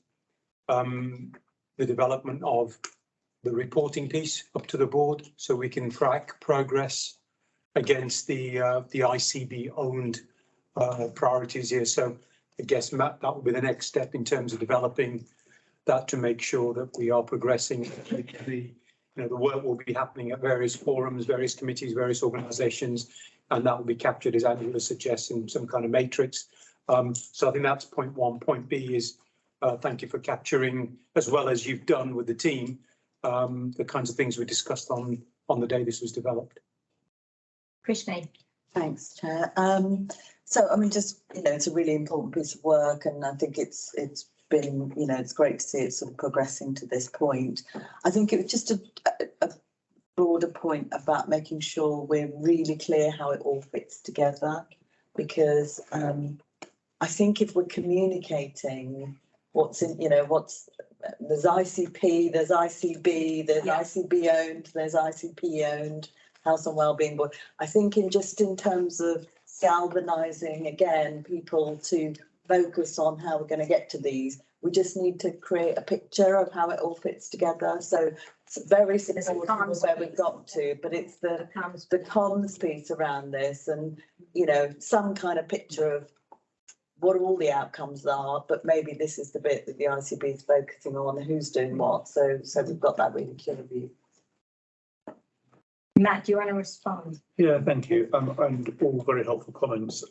the development of the reporting piece up to the board, so we can track progress against the ICB owned priorities here. So I guess, Matt, that will be the next step in terms of developing that to make sure that we are progressing. The work will be happening at various forums, various committees, various organisations, and that will be captured, as Angela suggests, in some kind of matrix. So I think that's point one. Point B is thank you for capturing, as well as you've done with the team, the kinds of things we discussed on the day this was developed. Krishnan. Thanks, Chair. So I mean, just, you know, it's a really important piece of work, and I think it's been, you know, it's great to see it sort of progressing to this point. I think it was just a broader point about making sure we're really clear how it all fits together, because I think if we're communicating what's in, you know, there's ICP, there's ICB, there's ICB owned, there's ICP owned, Health and Wellbeing Board. I think in terms of galvanising again people to focus on how we're going to get to these, we just need to create a picture of how it all fits together. So it's very simple where we've got to, but it's the comms piece around this, and, you know, some kind of picture of what all the outcomes are, but maybe this is the bit that the ICB is focusing on, who's doing what. So we've got that really clear view. Matt, do you want to respond? Yeah, thank you. And all very helpful comments.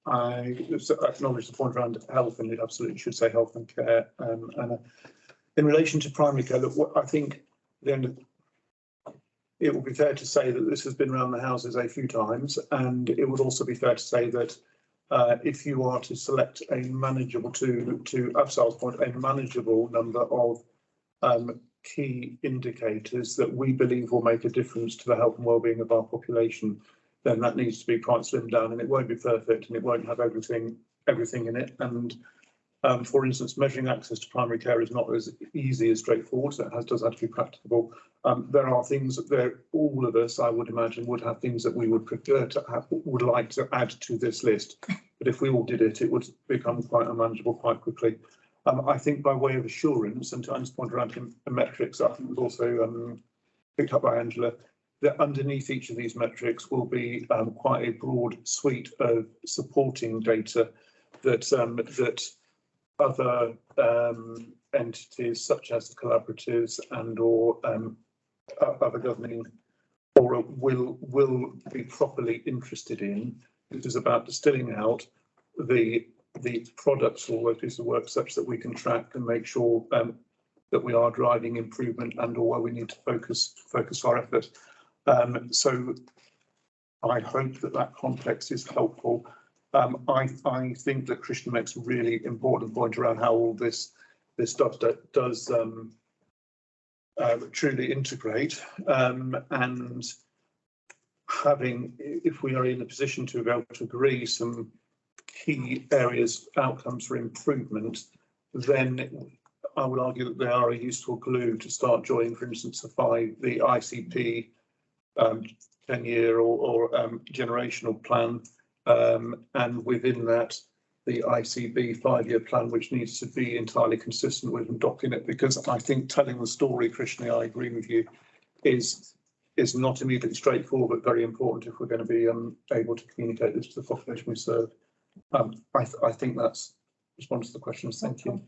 I acknowledge the point around health, and it absolutely should say health and care. And in relation to primary care, look, I think then it would be fair to say that this has been around the houses a few times, and it would also be fair to say that if you are to select a manageable, to Afzal's point, a manageable number of key indicators that we believe will make a difference to the health and well-being of our population, then that needs to be quite slimmed down, and it won't be perfect, and it won't have everything in it. And for instance, measuring access to primary care is not as easy as straightforward, so it does have to be practicable. There are things that all of us, I would imagine, would have things that we would prefer to have, would like to add to this list. But if we all did it, it would become quite unmanageable quite quickly. I think by way of assurance, and to Anne's point around metrics, I think was also picked up by Angela, that underneath each of these metrics will be quite a broad suite of supporting data that other entities such as the collaboratives and or other governing or will be properly interested in. It is about distilling out the products or pieces of work such that we can track and make sure that we are driving improvement and or where we need to focus our effort. So I hope that context is helpful. I think that Christian makes a really important point around how all this stuff does truly integrate, and having, if we are in a position to be able to agree some key areas, outcomes for improvement, then I would argue that they are a useful glue to start joining, for instance, the ICP 10-year or generational plan, and within that, the ICB 5-year plan, which needs to be entirely consistent with and document, because I think telling the story, Christian, I agree with you, is not immediately straightforward, but very important if we're going to be able to communicate this to the population we serve. I think that's response to the questions. Thank you.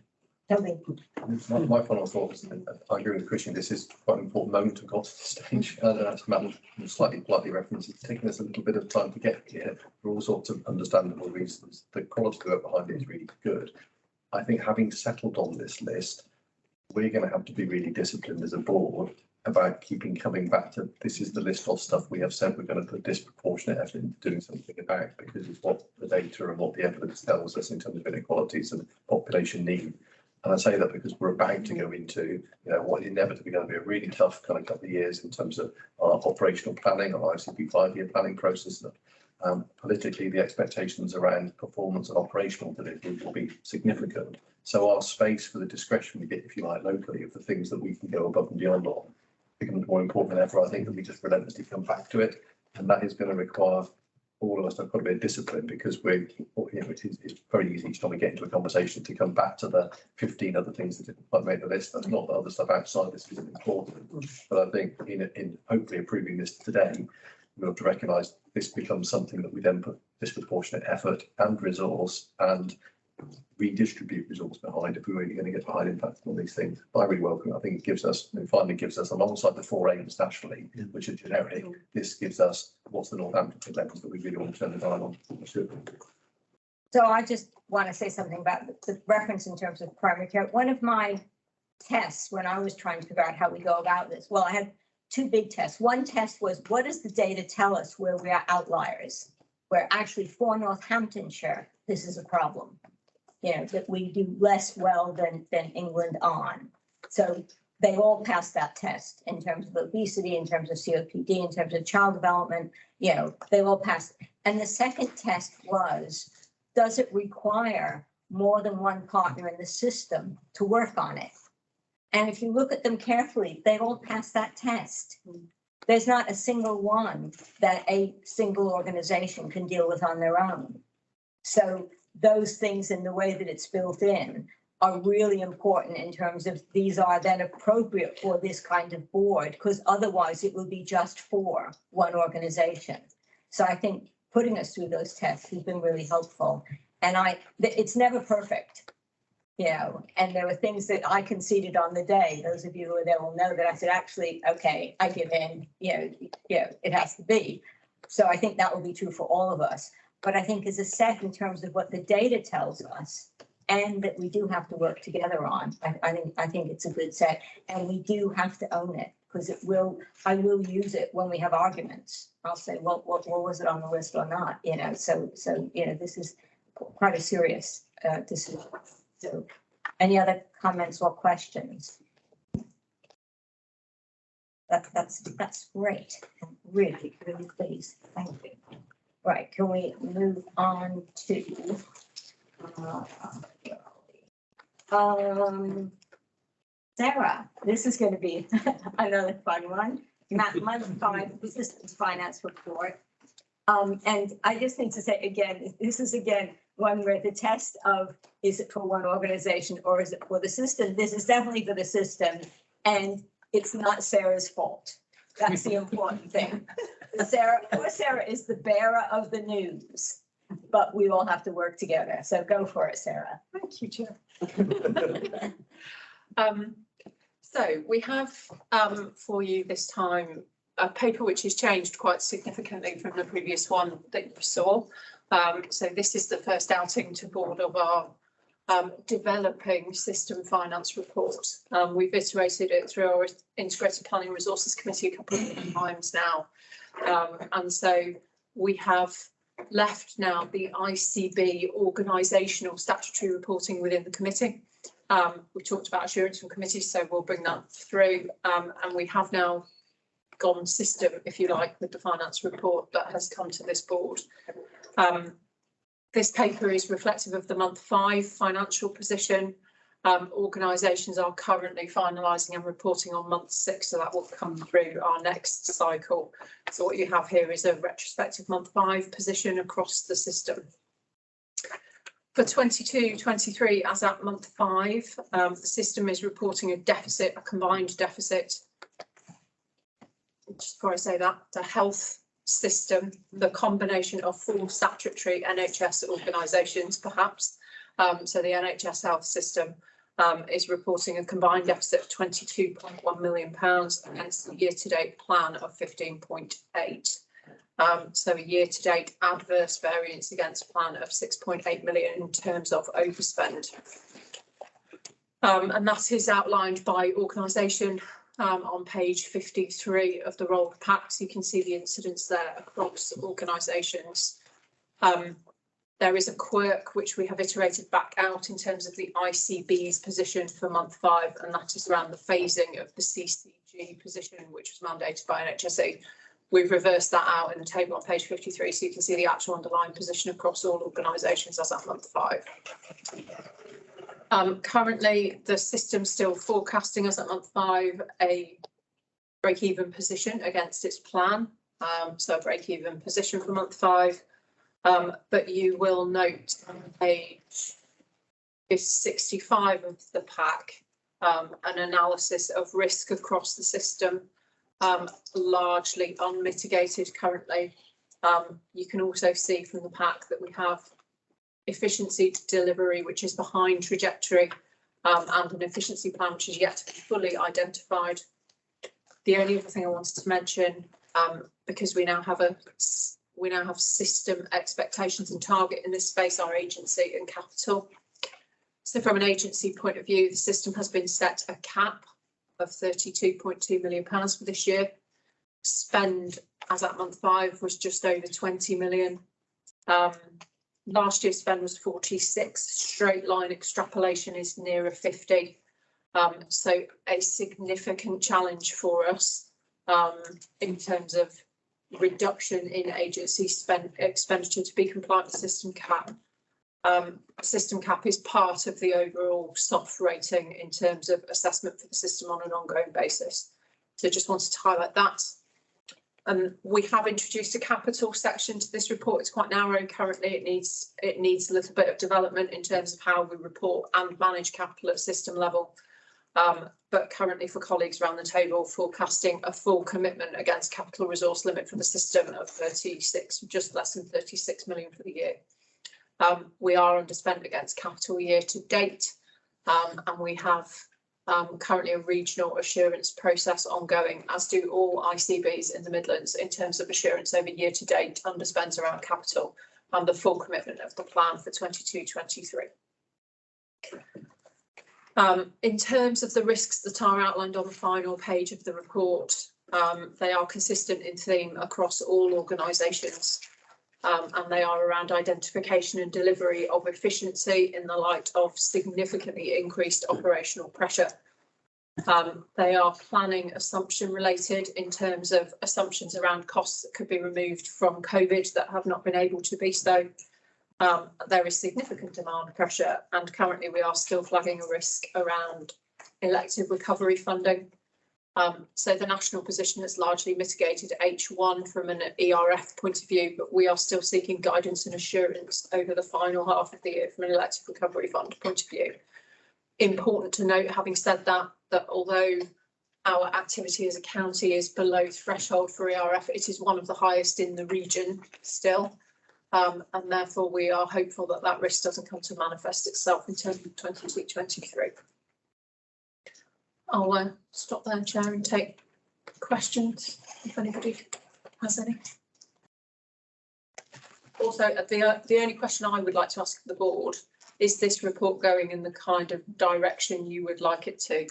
My final thought is, I agree with Christian, this is quite an important moment to got to this stage. As Matt slightly politely referenced, it's taken us a little bit of time to get here for all sorts of understandable reasons. The quality of the work behind it is really good. I think having settled on this list, we're going to have to be really disciplined as a board about coming back to, this is the list of stuff we have said we're going to put disproportionate effort into doing something about, because it's what the data and what the evidence tells us in terms of inequalities and population need. And I say that because we're about to go into, what is inevitably going to be a really tough kind of couple of years in terms of our operational planning, our ICB 5-year planning process. Politically, the expectations around performance and operational delivery will be significant. So our space for the discretionary bit, if you like, locally, of the things that we can go above and beyond on, becomes more important than ever. I think that we just relentlessly come back to it, and that is going to require all of us to have got a bit of discipline, because it's very easy each time we get into a conversation to come back to the 15 other things that didn't quite make the list. That's not the other stuff outside this isn't important, but I think in hopefully approving this today, we have to recognise this becomes something that we then put disproportionate effort and resource and redistribute resource behind if we're really going to get behind impact on these things. I really welcome it. I think it finally gives us, alongside the 4 aims nationally, which are generic, this gives us what's the Northampton levels that we really want to turn the dial on. So I just want to say something about the reference in terms of primary care. One of my tests when I was trying to figure out how we go about this, well, I had two big tests. One test was, what does the data tell us where we are outliers? Where actually for Northamptonshire, this is a problem. You know, that we do less well than England on. So they all passed that test in terms of obesity, in terms of COPD, in terms of child development, you know, they all passed. And the second test was, does it require more than one partner in the system to work on it? And if you look at them carefully, they all pass that test. There's not a single one that a single organization can deal with on their own. So those things in the way that it's built in are really important in terms of these are then appropriate for this kind of board, because otherwise it will be just for one organization. So I think putting us through those tests has been really helpful. And it's never perfect, you know, and there were things that I conceded on the day. Those of you who are there will know that I said, actually, okay, I give in, you know, it has to be. So I think that will be true for all of us. But I think as a set in terms of what the data tells us, and that we do have to work together on, I think it's a good set, and we do have to own it, because I will use it when we have arguments. I'll say, well, what was it on the list or not, you know, so, you know, this is quite a serious decision. So any other comments or questions? That's great. I'm really, really pleased. Thank you. Right, can we move on to Sarah, this is going to be another fun one. Month 5, Systems Finance Report. And I just need to say again, this is again one where the test of, is it for one organization or is it for the system? This is definitely for the system, and it's not Sarah's fault. That's the important thing. Poor Sarah is the bearer of the news, but we all have to work together. So go for it, Sarah. Thank you, Chair. So we have for you this time a paper which has changed quite significantly from the previous one that you saw. So this is the first outing to board of our developing system finance report. We've iterated it through our Integrated Planning Resources Committee a couple of times now. And so we have left now the ICB organisational statutory reporting within the committee. We talked about assurance from committees, so we'll bring that through. And we have now gone system, if you like, with the finance report that has come to this board. This paper is reflective of the month 5 financial position. Organisations are currently finalising and reporting on month 6, so that will come through our next cycle. So what you have here is a retrospective month 5 position across the system. For 22-23, as at month 5, the system is reporting a deficit, a combined deficit. Just before I say that, the health system, the combination of 4 statutory NHS organisations, perhaps. So the NHS health system is reporting a combined deficit of £22.1 million against the year-to-date plan of 15.8. So a year-to-date adverse variance against plan of 6.8 million in terms of overspend. And that is outlined by organisation on page 53 of the roll pack. So you can see the incidents there across organisations. There is a quirk which we have iterated back out in terms of the ICB's position for month 5, and that is around the phasing of the CCG position, which was mandated by NHSE. We've reversed that out in the table on page 53, so you can see the actual underlying position across all organisations as at month 5. Currently, the system's still forecasting as at month 5 a break-even position against its plan, so a break-even position for month 5. But you will note on page 65 of the pack an analysis of risk across the system, largely unmitigated currently. You can also see from the pack that we have efficiency delivery, which is behind trajectory, and an efficiency plan which is yet to be fully identified. The only other thing I wanted to mention, because we now have system expectations and target in this space, our agency and capital. So from an agency point of view, the system has been set a cap of £32.2 million for this year. Spend as at month 5 was just over 20 million. Last year's spend was 46. Straight line extrapolation is nearer 50. So a significant challenge for us in terms of reduction in agency expenditure to be compliant with system cap. System cap is part of the overall soft rating in terms of assessment for the system on an ongoing basis. So just wanted to highlight that. We have introduced a capital section to this report. It's quite narrow currently. It needs a little bit of development in terms of how we report and manage capital at system level. But currently for colleagues around the table, forecasting a full commitment against capital resource limit for the system of 36, just less than 36 million for the year. We are underspent against capital year to date, and we have currently a regional assurance process ongoing, as do all ICBs in the Midlands, in terms of assurance over year to date underspends around capital and the full commitment of the plan for 22-23. In terms of the risks that are outlined on the final page of the report, they are consistent in theme across all organisations, and they are around identification and delivery of efficiency in the light of significantly increased operational pressure. They are planning assumption related in terms of assumptions around costs that could be removed from COVID that have not been able to be so. There is significant demand pressure, and currently we are still flagging a risk around elective recovery funding. So the national position has largely mitigated H1 from an ERF point of view, but we are still seeking guidance and assurance over the final half of the year from an elective recovery fund point of view. Important to note, having said that, that although our activity as a county is below threshold for ERF, it is one of the highest in the region still. And therefore we are hopeful that that risk doesn't come to manifest itself in terms of 22-23. I'll stop there, Chair, and take questions if anybody has any. Also, the only question I would like to ask the board is this report going in the kind of direction you would like it to?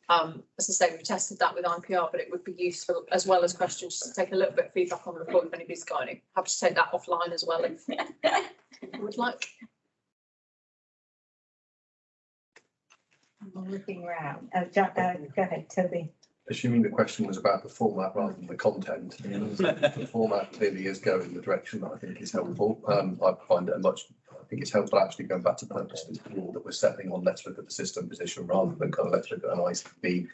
As I say, we've tested that with IPR, but it would be useful, as well as questions, to take a little bit of feedback on the report if anybody's got any. Happy to take that offline as well if you would like. I'm looking around. Go ahead, Toby. Assuming the question was about the format rather than the content, the format clearly is going in the direction that I think is helpful. I find it I think it's helpful actually going back to the purpose of the rule that we're settling on. Let's look at the system position rather than kind of let's look at an ICB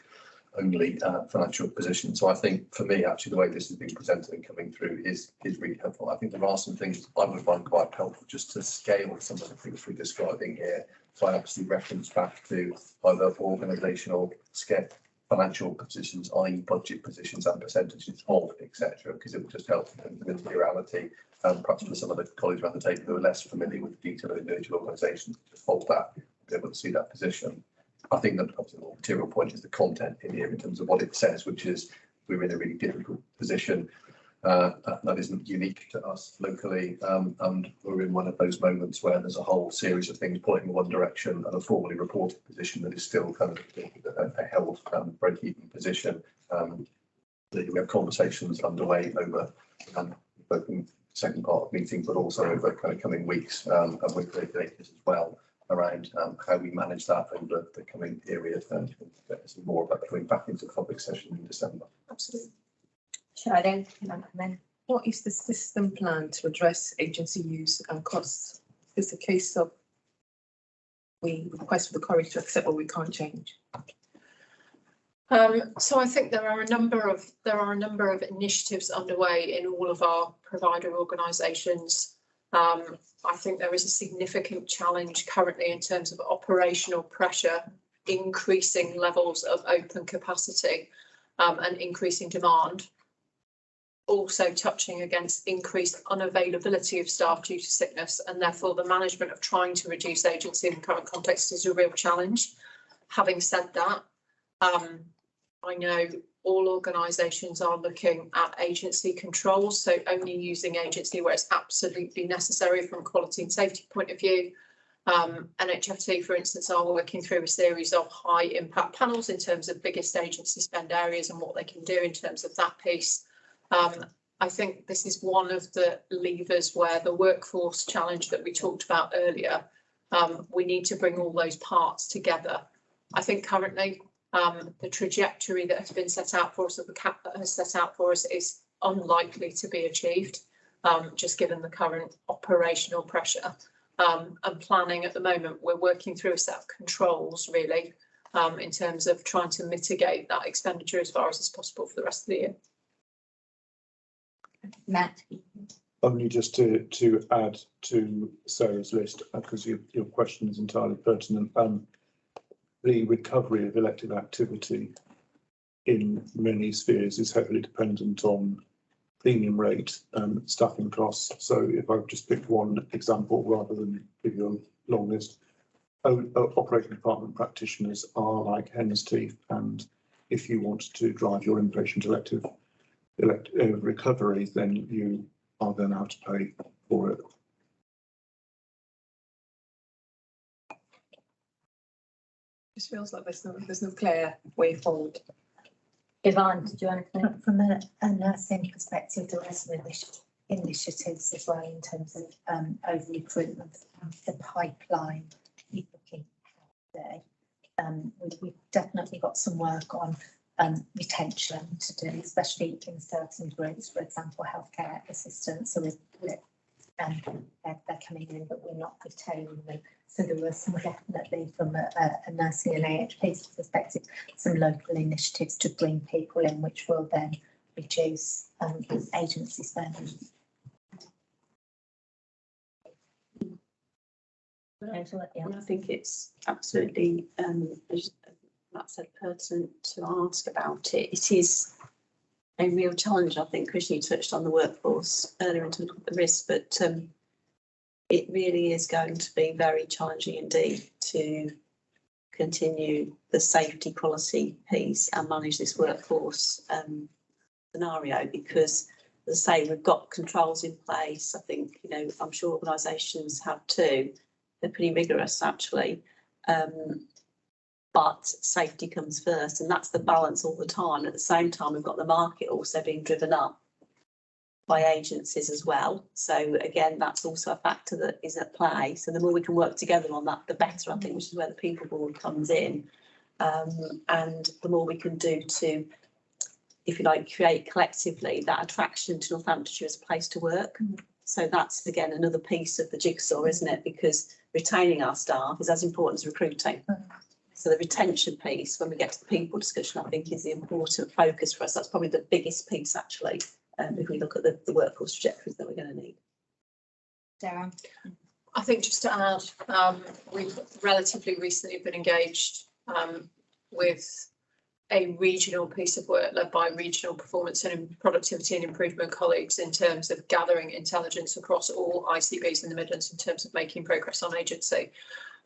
only financial position. So I think for me, actually, the way this has been presented and coming through is really helpful. I think there are some things I would find quite helpful just to scale some of the things we're describing here. So I actually reference back to either organisational scale, financial positions, i.e. budget positions and percentages of, etc., because it will just help in the materiality. Perhaps for some of the colleagues around the table who are less familiar with the detail of individual organisations, just hold that, be able to see that position. I think that obviously the more material point is the content in here in terms of what it says, which is we're in a really difficult position. That isn't unique to us locally, and we're in one of those moments where there's a whole series of things pointing in one direction and a formally reported position that is still kind of a held break-even position. We have conversations underway over both in the second part of the meeting, but also over kind of coming weeks and with regulators as well around how we manage that over the coming period, and some more about going back into public session in December. Absolutely. Sharon, What is the system plan to address agency use and costs? Is this a case of we request for the courage to accept what we can't change? So I think there are a number of initiatives underway in all of our provider organisations. I think there is a significant challenge currently in terms of operational pressure, increasing levels of open capacity, and increasing demand. Also touching against increased unavailability of staff due to sickness, and therefore the management of trying to reduce agency in the current context is a real challenge. Having said that, I know all organisations are looking at agency controls, so only using agency where it's absolutely necessary from a quality and safety point of view. NHFT, for instance, are working through a series of high impact panels in terms of biggest agency spend areas and what they can do in terms of that piece. I think this is one of the levers where the workforce challenge that we talked about earlier, we need to bring all those parts together. I think currently the trajectory that has been set out for us, that the CAP has set out for us, is unlikely to be achieved, just given the current operational pressure. And planning at the moment, we're working through a set of controls really in terms of trying to mitigate that expenditure as far as is possible for the rest of the year. Matt? Only just to add to Sarah's list, because your question is entirely pertinent. The recovery of elective activity in many spheres is heavily dependent on premium rate and staffing costs. So if I just pick one example rather than give you a long list, operating department practitioners are like hen's teeth, and if you want to drive your inpatient elective recovery, then you are going to have to pay for it. Just feels like there's no clear way forward. Yvonne, do you want to? From a nursing perspective, there are some initiatives as well in terms of over recruitment, the pipeline. Looking there, we've definitely got some work on retention to do, especially in certain groups, for example, healthcare assistants. So they're coming in, but we're not retaining them. So there was some definitely from a nursing and AHP perspective, some local initiatives to bring people in, which will then reduce agency spending. Angela, yeah. I think it's absolutely, as Matt said, pertinent to ask about it. It is a real challenge. I think Chris, you touched on the workforce earlier in terms of the risk, but it really is going to be very challenging indeed to continue the safety quality piece and manage this workforce scenario, because, as I say, we've got controls in place. I think, you know, I'm sure organisations have too. They're pretty rigorous actually, but safety comes first, and that's the balance all the time. At the same time, we've got the market also being driven up by agencies as well. So again, that's also a factor that is at play. So the more we can work together on that, the better, I think, which is where the people board comes in, and the more we can do to, if you like, create collectively that attraction to Northamptonshire as a place to work. So that's again another piece of the jigsaw, isn't it? Because retaining our staff is as important as recruiting. So the retention piece, when we get to the people discussion, I think is the important focus for us. That's probably the biggest piece actually, if we look at the workforce trajectories that we're going to need. Sarah? I think just to add, we've relatively recently been engaged with a regional piece of work led by regional performance and productivity and improvement colleagues in terms of gathering intelligence across all ICBs in the Midlands in terms of making progress on agency.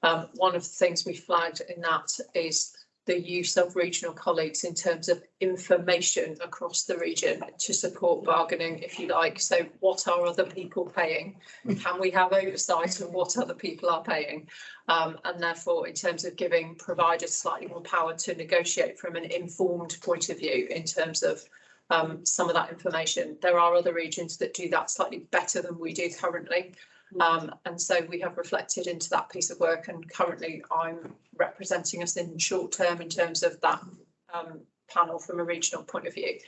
One of the things we flagged in that is the use of regional colleagues in terms of information across the region to support bargaining, if you like. So what are other people paying? Can we have oversight of what other people are paying? And therefore, in terms of giving providers slightly more power to negotiate from an informed point of view in terms of some of that information. There are other regions that do that slightly better than we do currently. And so we have reflected into that piece of work, and currently I'm representing us in short term in terms of that panel from a regional point of view.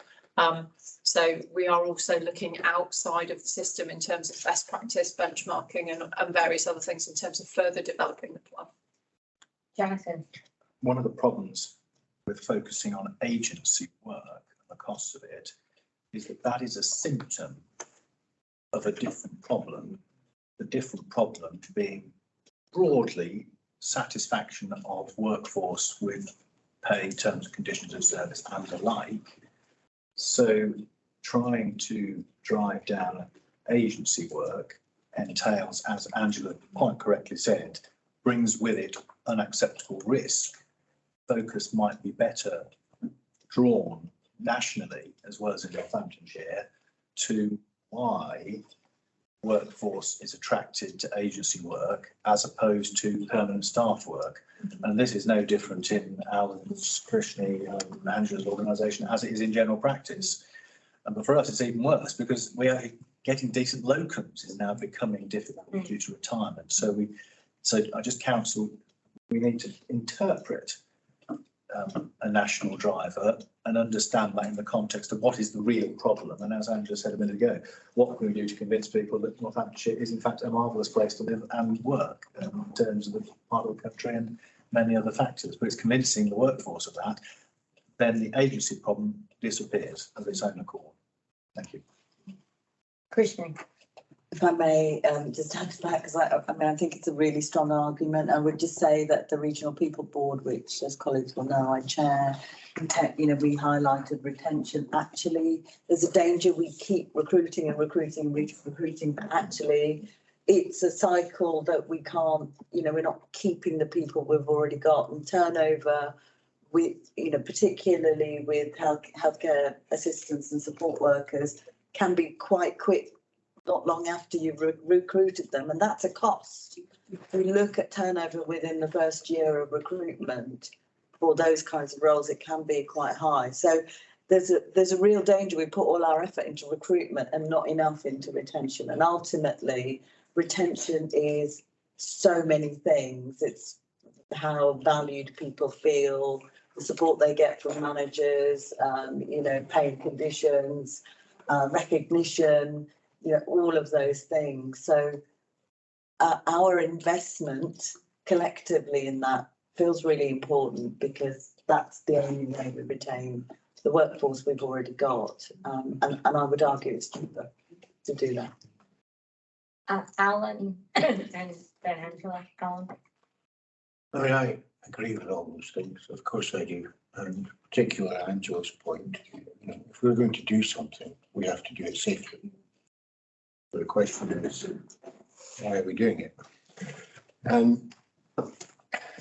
So we are also looking outside of the system in terms of best practice, benchmarking and various other things in terms of further developing the plan. Jonathan? One of the problems with focusing on agency work and the costs of it is that that is a symptom of a different problem. The different problem being broadly satisfaction of workforce with pay, terms and conditions of service and the like. So trying to drive down agency work entails, as Angela quite correctly said, brings with it unacceptable risk. Focus might be better drawn nationally as well as in Northamptonshire to why workforce is attracted to agency work as opposed to permanent staff work. And this is no different in Alan's, Krishni, Angela's organisation as it is in general practice. But for us, it's even worse because we are getting decent locums is now becoming difficult due to retirement. So I just counsel we need to interpret a national driver and understand that in the context of what is the real problem. And as Angela said a minute ago, what can we do to convince people that Northamptonshire is in fact a marvellous place to live and work in terms of the part of the country and many other factors. But it's convincing the workforce of that, then the agency problem disappears of its own accord. Thank you. Krishna. If I may just add to that, because I think it's a really strong argument. I would just say that the Regional People Board, which as colleagues will know, I chair, we highlighted retention. Actually, there's a danger we keep recruiting and recruiting and recruiting, but actually it's a cycle that we can't, we're not keeping the people we've already got, and turnover with, particularly with healthcare assistants and support workers can be quite quick, not long after you've recruited them, and that's a cost. If we look at turnover within the first year of recruitment for those kinds of roles, it can be quite high. So there's a real danger we put all our effort into recruitment and not enough into retention. And ultimately, retention is so many things. It's how valued people feel, the support they get from managers, paying conditions, recognition, all of those things. So our investment collectively in that feels really important because that's the only way we retain the workforce we've already got. And I would argue it's cheaper to do that. Alan and then Angela. Alan. I agree with all those things. Of course I do. And particularly Angela's point, if we're going to do something, we have to do it safely. The question is, why are we doing it? And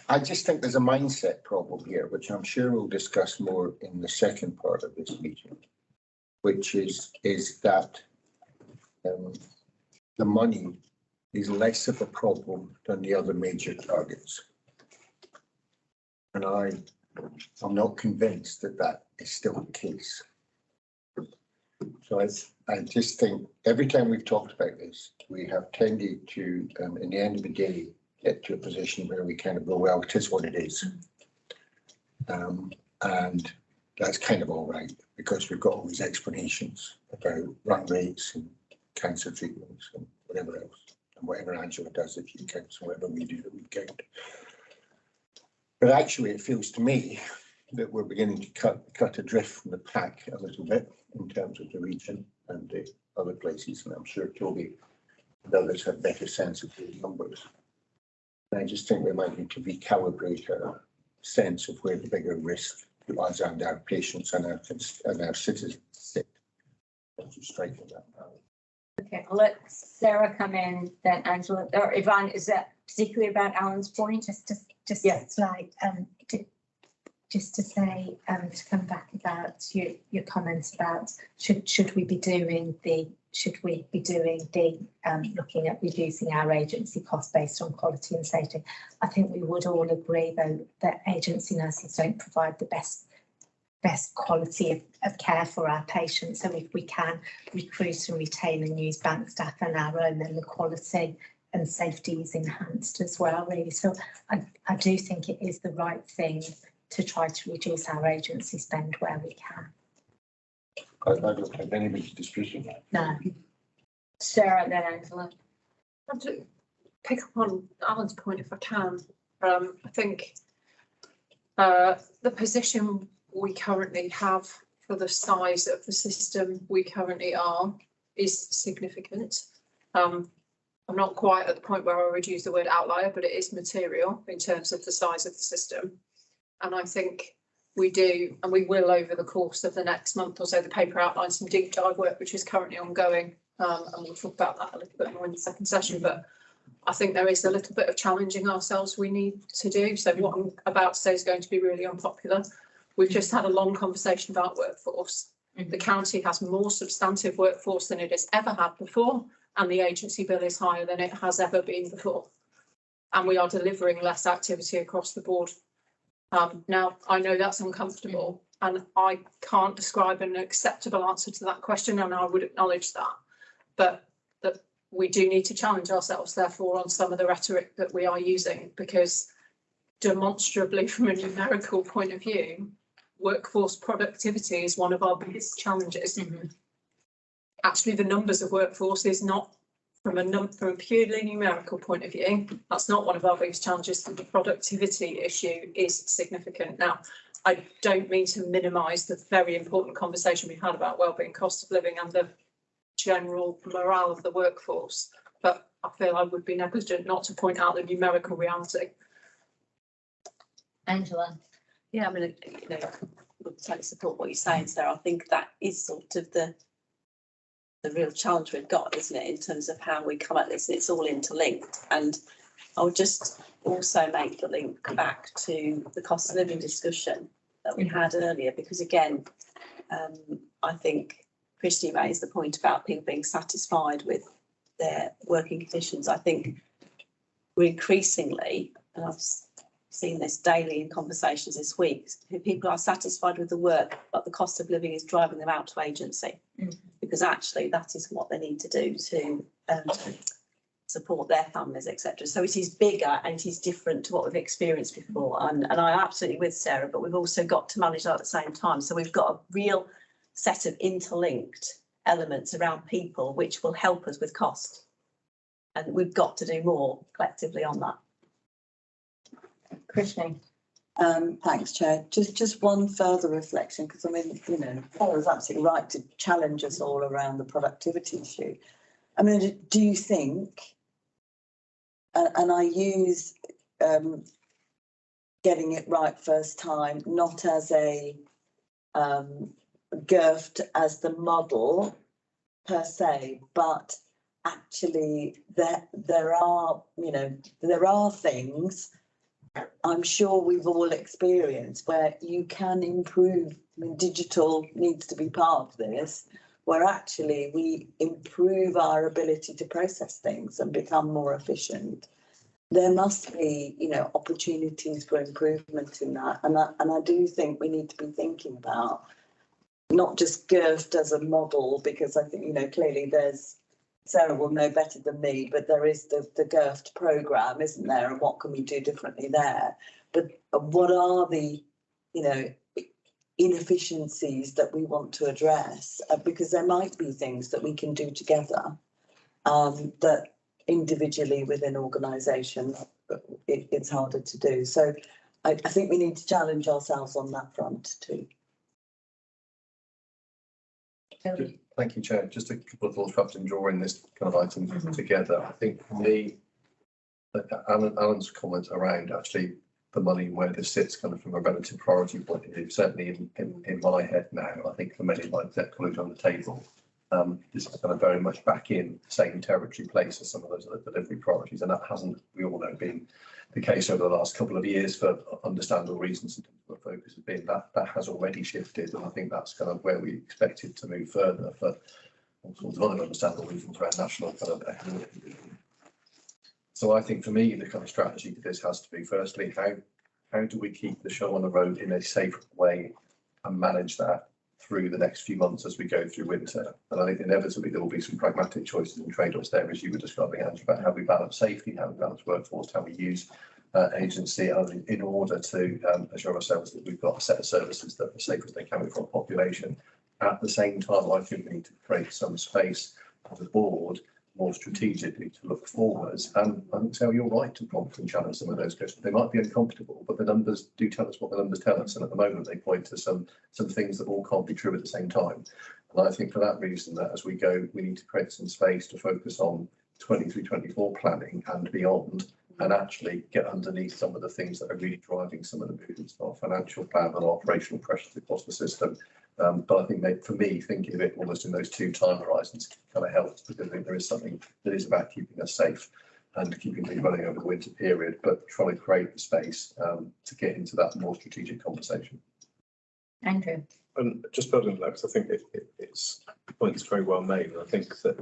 I just think there's a mindset problem here, which I'm sure we'll discuss more in the second part of this meeting, which is that the money is less of a problem than the other major targets. And I'm not convinced that that is still the case. So I just think every time we've talked about this, we have tended to, in the end of the day, get to a position where we kind of go, well, it is what it is. And that's kind of all right, because we've got all these explanations about run rates and cancer treatments and whatever else, and whatever Angela does if she counts, whatever we do that we count. But actually, it feels to me that we're beginning to cut adrift from the pack a little bit in terms of the region and the other places. And I'm sure Toby and others have better sense of those numbers. And I just think we might need to recalibrate our sense of where the bigger risk to us and our patients and our citizens sit. Striking that balance. Okay, I'll let Sarah come in, then Angela, or Yvonne, is that particularly about Alan's point? Just like just to say, to come back about your comments about should we be doing the looking at reducing our agency cost based on quality and safety. I think we would all agree though that agency nurses don't provide the best quality of care for our patients. So if we can recruit and retain and use bank staff and our own, then the quality and safety is enhanced as well, really. So I do think it is the right thing to try to reduce our agency spend where we can. I don't have anybody disputing that. No. Sarah, then Angela. I'll to pick up on Alan's point if I can. I think the position we currently have for the size of the system we currently are is significant. I'm not quite at the point where I would use the word outlier, but it is material in terms of the size of the system. And I think we do, and we will over the course of the next month or so. The paper outlines some deep dive work, which is currently ongoing. And we'll talk about that a little bit more in the second session. But I think there is a little bit of challenging ourselves we need to do. So what I'm about to say is going to be really unpopular. We've just had a long conversation about workforce. The county has more substantive workforce than it has ever had before. and the agency bill is higher than it has ever been before. And we are delivering less activity across the board. Now, I know that's uncomfortable and I can't describe an acceptable answer to that question, and I would acknowledge that. But that we do need to challenge ourselves, therefore, on some of the rhetoric that we are using, because demonstrably, from a numerical point of view, workforce productivity is one of our biggest challenges. Actually, the numbers of workforce is not, from a purely numerical point of view, that's not one of our biggest challenges. The productivity issue is significant. Now, I don't mean to minimise the very important conversation we had about wellbeing, cost of living, and the general morale of the workforce, but I feel I would be negligent not to point out the numerical reality. Angela. Yeah, I mean, you know, I would totally support what you're saying, Sarah. I think that is sort of the real challenge we've got, isn't it, in terms of how we come at this, and it's all interlinked. And I would just also make the link back to the cost of living discussion that we had earlier, because again, I think Christy raised the point about people being satisfied with their working conditions. I think we're increasingly, and I've seen this daily in conversations this week, people are satisfied with the work, but the cost of living is driving them out to agency, because actually that is what they need to do to support their families, etc. So it is bigger and it is different to what we've experienced before. And I'm absolutely with Sarah, but we've also got to manage that at the same time. So we've got a real set of interlinked elements around people which will help us with cost. And we've got to do more collectively on that. Christine. Thanks, Chair. Just one further reflection, because I mean, you know, Sarah's absolutely right to challenge us all around the productivity issue. I mean, do you think, and I use getting it right first time, not as a GIRFT as the model per se, but actually there are, you know, there are things I'm sure we've all experienced where you can improve. I mean, digital needs to be part of this, where actually we improve our ability to process things and become more efficient. There must be, you know, opportunities for improvement in that. And I do think we need to be thinking about not just GIRFT as a model, because I think, you know, clearly there's, Sarah will know better than me, but there is the GIRFT programme, isn't there? And what can we do differently there? But what are the, you know, inefficiencies that we want to address? Because there might be things that we can do together that individually within organisation it's harder to do. So I think we need to challenge ourselves on that front too. Thank you, Chair. Just a couple of thoughts perhaps in drawing this kind of item together. I think for me, Alan's comment around actually the money where this sits kind of from a relative priority point of view, certainly in my head now, I think for many like that college on the table, this is kind of very much back in the same territory place as some of those other delivery priorities, and that hasn't, we all know, been the case over the last couple of years for understandable reasons. In terms of the focus has been that has already shifted, and I think that's kind of where we expected to move further for all sorts of other understandable reasons around national kind of economic. So I think for me the kind of strategy to this has to be firstly how do we keep the show on the road in a safe way and manage that through the next few months as we go through winter. And I think inevitably there will be some pragmatic choices and trade-offs there, as you were describing, Andrew, about how we balance safety, how we balance workforce, how we use agency in order to assure ourselves that we've got a set of services that are as safe as they can be for our population. At the same time, I think we need to create some space as a board more strategically to look forwards. And I think, Sarah, you're right to prompt and challenge some of those questions. They might be uncomfortable, but the numbers do tell us what the numbers tell us. And at the moment, they point to some things that all can't be true at the same time. And I think for that reason, that as we go, we need to create some space to focus on 23-24 planning and beyond, and actually get underneath some of the things that are really driving some of the movements of our financial plan and operational pressures across the system. But I think that for me, thinking of it almost in those two time horizons kind of helps, because I think there is something that is about keeping us safe and keeping things running over the winter period, but trying to create the space to get into that more strategic conversation. Andrew. And just building on that, because I think it's points very well made. And I think that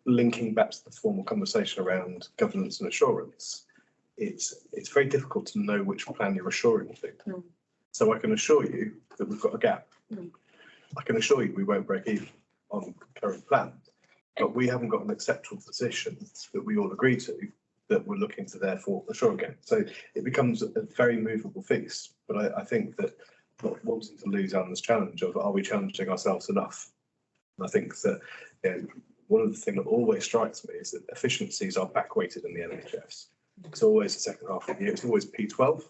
linking back to the formal conversation around governance and assurance, it's very difficult to know which plan you're assuring to. So I can assure you that we've got a gap. I can assure you we won't break even on current plan, but we haven't got an acceptable position that we all agree to that we're looking to therefore assure again. So it becomes a very movable feast. But I think that not wanting to lose out on this challenge of are we challenging ourselves enough? And I think that one of the things that always strikes me is that efficiencies are backweighted in the NHS. It's always the second half of the year. It's always P12.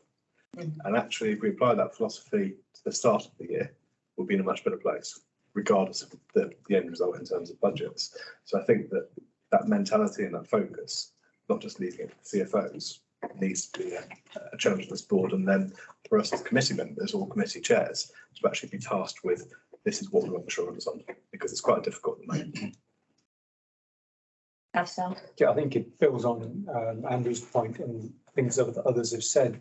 And actually, if we apply that philosophy to the start of the year, we'll be in a much better place, regardless of the end result in terms of budgets. So I think that that mentality and that focus, not just leaving it to CFOs, needs to be a challenge for this board. And then for us as committee members or committee chairs to actually be tasked with this is what we want assurance on, because it's quite difficult at the moment. Yeah, I think it builds on Andrew's point and things that others have said.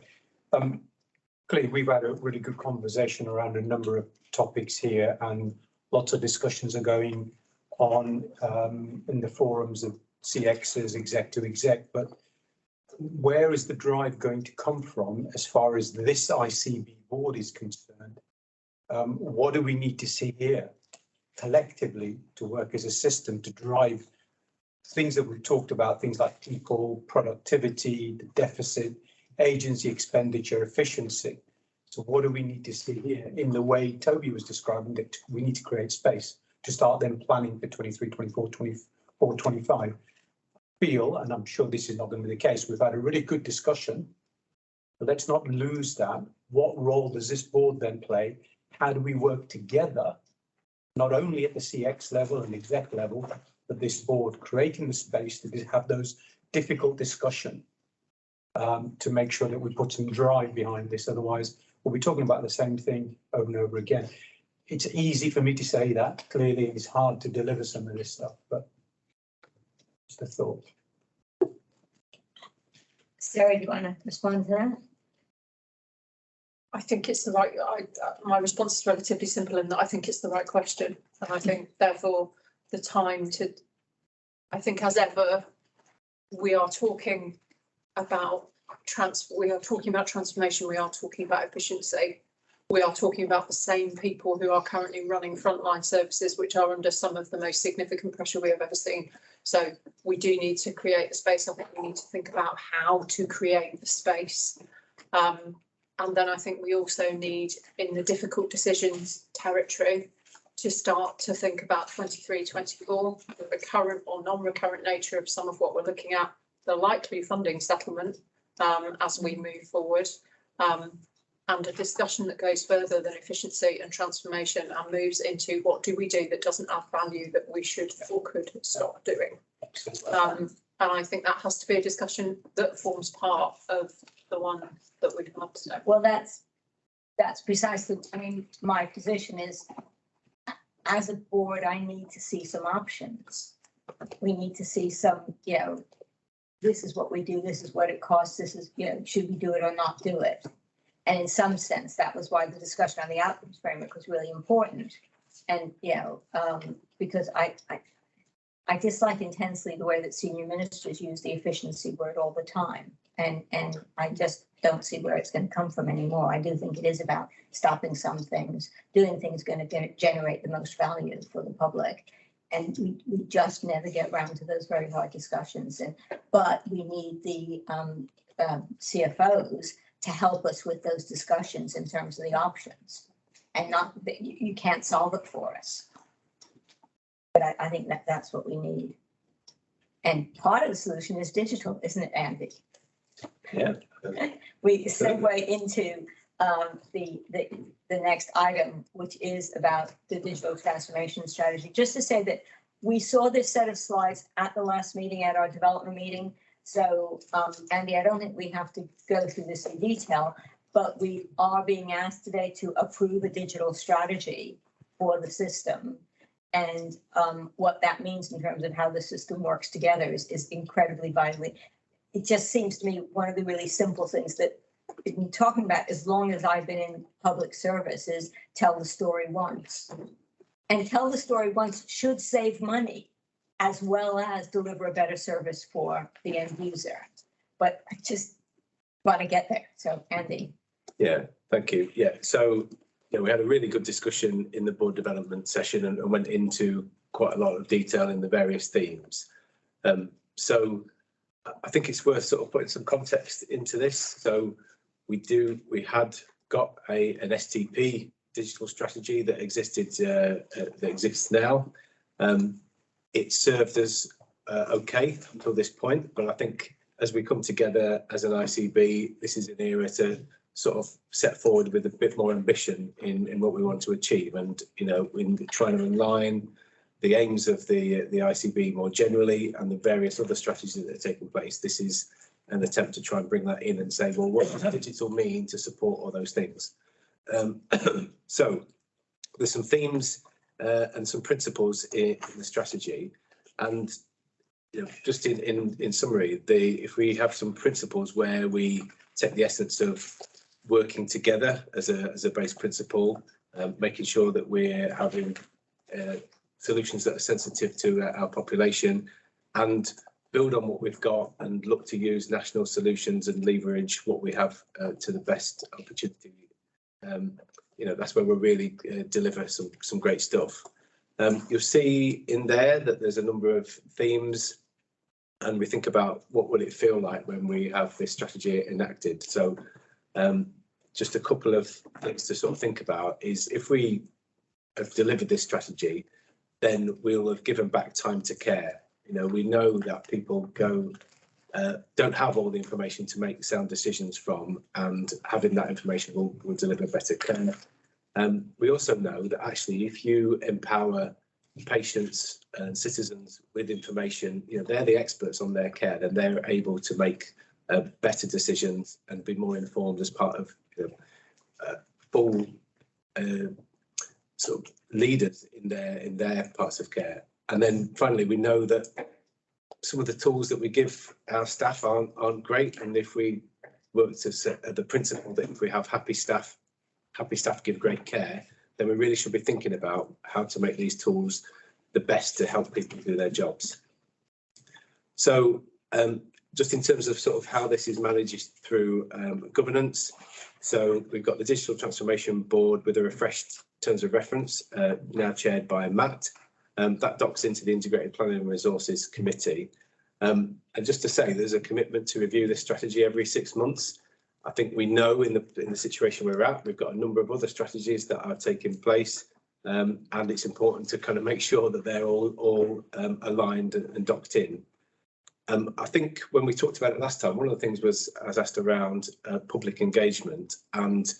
Clearly, we've had a really good conversation around a number of topics here, and lots of discussions are going on in the forums of CXs, exec to exec. But where is the drive going to come from as far as this ICB board is concerned? What do we need to see here collectively to work as a system to drive things that we've talked about, things like people, productivity, the deficit, agency expenditure, efficiency. So what do we need to see here in the way Toby was describing that we need to create space to start then planning for 23, 24, 24, 25. Feel, and I'm sure this is not going to be the case, we've had a really good discussion, but let's not lose that. What role does this board then play? How do we work together, not only at the CX level and exec level, but this board creating the space to have those difficult discussions to make sure that we put some drive behind this. Otherwise, we'll be talking about the same thing over and over again. It's easy for me to say that. Clearly, it's hard to deliver some of this stuff, but just a thought. Sarah, do you want to respond to that? I think it's the right, my response is relatively simple in that I think it's the right question. And I think therefore the time to, I think as ever, we are talking about transformation, we are talking about efficiency. We are talking about the same people who are currently running frontline services, which are under some of the most significant pressure we have ever seen. So we do need to create the space. I think we need to think about how to create the space. And then I think we also need, in the difficult decisions territory, to start to think about 23, 24, the recurrent or non-recurrent nature of some of what we're looking at, the likely funding settlement as we move forward, and a discussion that goes further than efficiency and transformation and moves into what do we do that doesn't add value that we should or could stop doing. And I think that has to be a discussion that forms part of the one that we've come up today. Well, that's precisely, I mean, my position is, as a board, I need to see some options. We need to see some, you know, this is what we do, this is what it costs, this is, you know, should we do it or not do it? And in some sense, that was why the discussion on the outcomes framework was really important. And, you know, because I dislike intensely the way that senior ministers use the efficiency word all the time. And I just don't see where it's going to come from anymore. I do think it is about stopping some things, doing things going to generate the most value for the public. And we just never get around to those very hard discussions. But we need the CFOs to help us with those discussions in terms of the options. And not that you can't solve it for us. But I think that's what we need. And part of the solution is digital, isn't it, Andy? Yeah. We segue into the next item, which is about the digital transformation strategy. Just to say that we saw this set of slides at the last meeting, at our development meeting. So, Andy, I don't think we have to go through this in detail, but we are being asked today to approve a digital strategy for the system. And what that means in terms of how the system works together is incredibly vitally. It just seems to me one of the really simple things that we've been talking about as long as I've been in public service is tell the story once. And tell the story once should save money as well as deliver a better service for the end user. But I just want to get there. So Andy. Yeah, thank you. Yeah, so we had a really good discussion in the board development session and went into quite a lot of detail in the various themes. So I think it's worth sort of putting some context into this. So we had got an STP digital strategy that existed, that exists now. It served us okay until this point, but I think as we come together as an ICB, this is an era to sort of set forward with a bit more ambition in what we want to achieve, and in trying to align the aims of the ICB more generally and the various other strategies that are taking place. This is an attempt to try and bring that in and say, well, what does digital mean to support all those things? So there's some themes and some principles in the strategy, and just in summary, if we have some principles where we take the essence of working together as a base principle, making sure that we're having solutions that are sensitive to our population, and build on what we've got and look to use national solutions and leverage what we have to the best opportunity. That's where we'll really deliver some great stuff. You'll see in there that there's a number of themes, and we think about what will it feel like when we have this strategy enacted. So just a couple of things to sort of think about is, if we have delivered this strategy, then we'll have given back time to care. We know that people don't have all the information to make sound decisions from, and having that information will deliver better care. We also know that actually, if you empower patients and citizens with information, they're the experts on their care, then they're able to make better decisions and be more informed as part of full sort of leaders in their parts of care. And then finally, we know that some of the tools that we give our staff aren't great, and if we work to set the principle that if we have happy staff give great care, then we really should be thinking about how to make these tools the best to help people do their jobs. So just in terms of sort of how this is managed through governance, so we've got the Digital Transformation Board with a refreshed terms of reference, now chaired by Matt. That docks into the Integrated Planning and Resources Committee. And just to say, there's a commitment to review this strategy every 6 months. I think we know in the situation we're at, we've got a number of other strategies that are taking place, and it's important to kind of make sure that they're all aligned and docked in. I think when we talked about it last time, one of the things I was asked around public engagement, and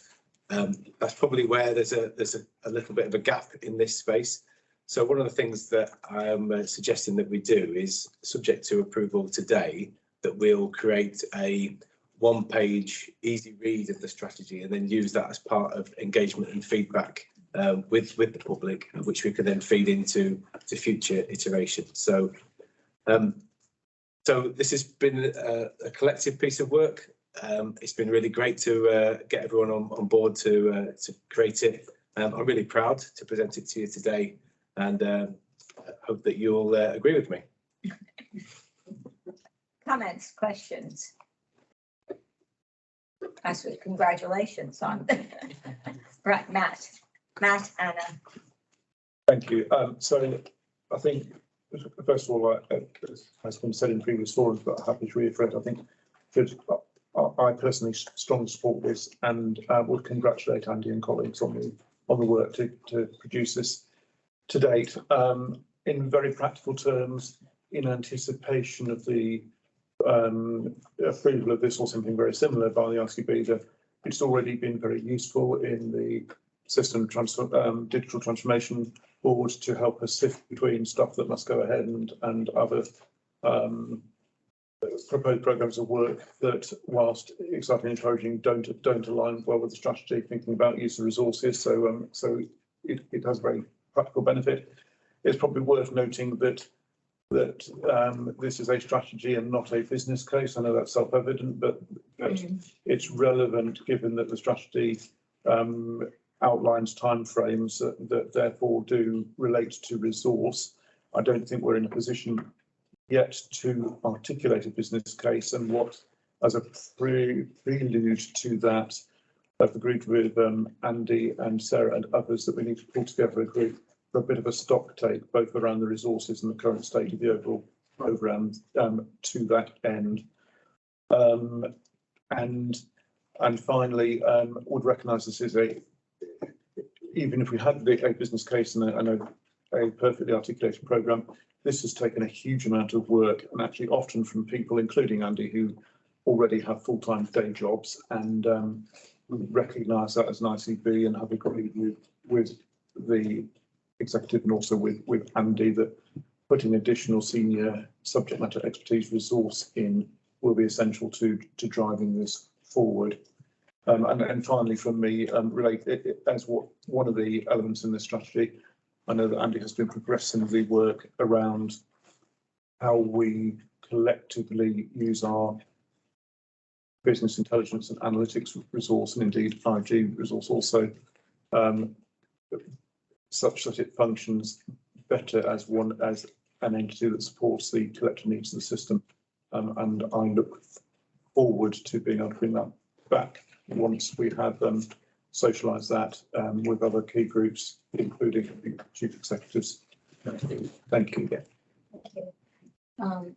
that's probably where there's a little bit of a gap in this space. So one of the things that I'm suggesting that we do is, subject to approval today, that we'll create a one-page easy read of the strategy and then use that as part of engagement and feedback with the public, which we can then feed into future iterations. So this has been a collective piece of work. It's been really great to get everyone on board to create it. I'm really proud to present it to you today, and hope that you'll agree with me. Comments, questions? Actually, congratulations on right, Matt, Anna. Thank you. So I think, first of all, as has been said in previous forums, but I'm happy to reiterate, I think that I personally strongly support this, and would congratulate Andy and colleagues on the work to produce this to date. In very practical terms, in anticipation of the approval of this or something very similar by the ICB, it's already been very useful in the digital transformation board to help us sift between stuff that must go ahead and other proposed programs of work that, whilst exciting and encouraging, don't align well with the strategy, thinking about use of resources. So it has a very practical benefit. It's probably worth noting that this is a strategy and not a business case. I know that's self-evident, but it's relevant given that the strategy outlines timeframes that therefore do relate to resource. I don't think we're in a position yet to articulate a business case, and what, as a prelude to that, I've agreed with Andy and Sarah and others that we need to pull together a group for a bit of a stock take, both around the resources and the current state of the overall programme to that end. And finally, would recognise this is even if we had a business case and a perfectly articulated programme, this has taken a huge amount of work, and actually often from people, including Andy, who already have full-time day jobs, and recognise that as an ICB and have agreed with the executive and also with Andy that putting additional senior subject matter expertise resource in will be essential to driving this forward. And finally, from me, as one of the elements in this strategy, I know that Andy has been progressively work around how we collectively use our business intelligence and analytics resource, and indeed 5G resource also, such that it functions better as an entity that supports the collective needs of the system. And I look forward to being able to bring that back once we have socialised that with other key groups, including the chief executives. Thank you.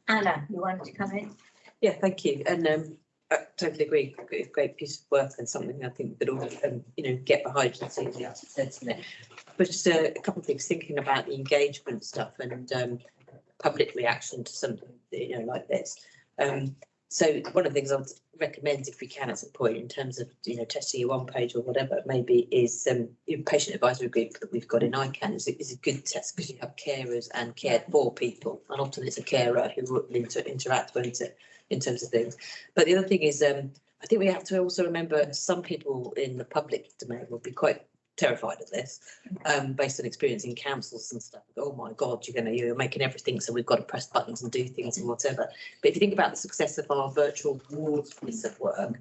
Anna, you wanted to come in? Yeah, thank you. And I totally agree. Great piece of work and something I think that all get behind and see the said in it. But just a couple of things, thinking about the engagement stuff and public reaction to something like this. So one of the things I would recommend, if we can at some point, in terms of testing your one page or whatever it may be, is your patient advisory group that we've got in ICANN is a good test, because you have carers and cared for people, and often it's a carer who will interact with it in terms of things. But the other thing is, I think we have to also remember some people in the public domain will be quite terrified of this, based on experience in councils and stuff. Oh my God, you're making everything, so we've got to press buttons and do things and whatever. But if you think about the success of our virtual wards piece of work,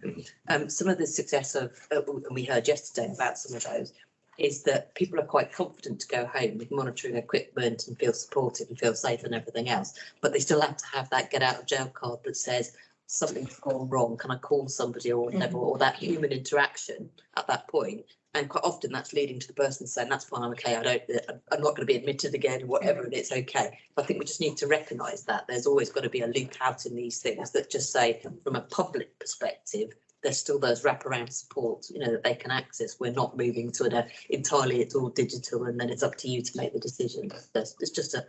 some of the success of, and we heard yesterday about some of those, is that people are quite confident to go home with monitoring equipment and feel supported and feel safe and everything else. But they still have to have that get out of jail card that says something's gone wrong. Can I call somebody or whatever, or that human interaction at that point? And quite often that's leading to the person saying, that's fine, I'm okay, I'm not going to be admitted again, whatever, and it's okay. I think we just need to recognise that there's always got to be a loop out in these things that just say, from a public perspective, there's still those wraparound support, that they can access. We're not moving to an entirely, it's all digital, and then it's up to you to make the decision. It's just a.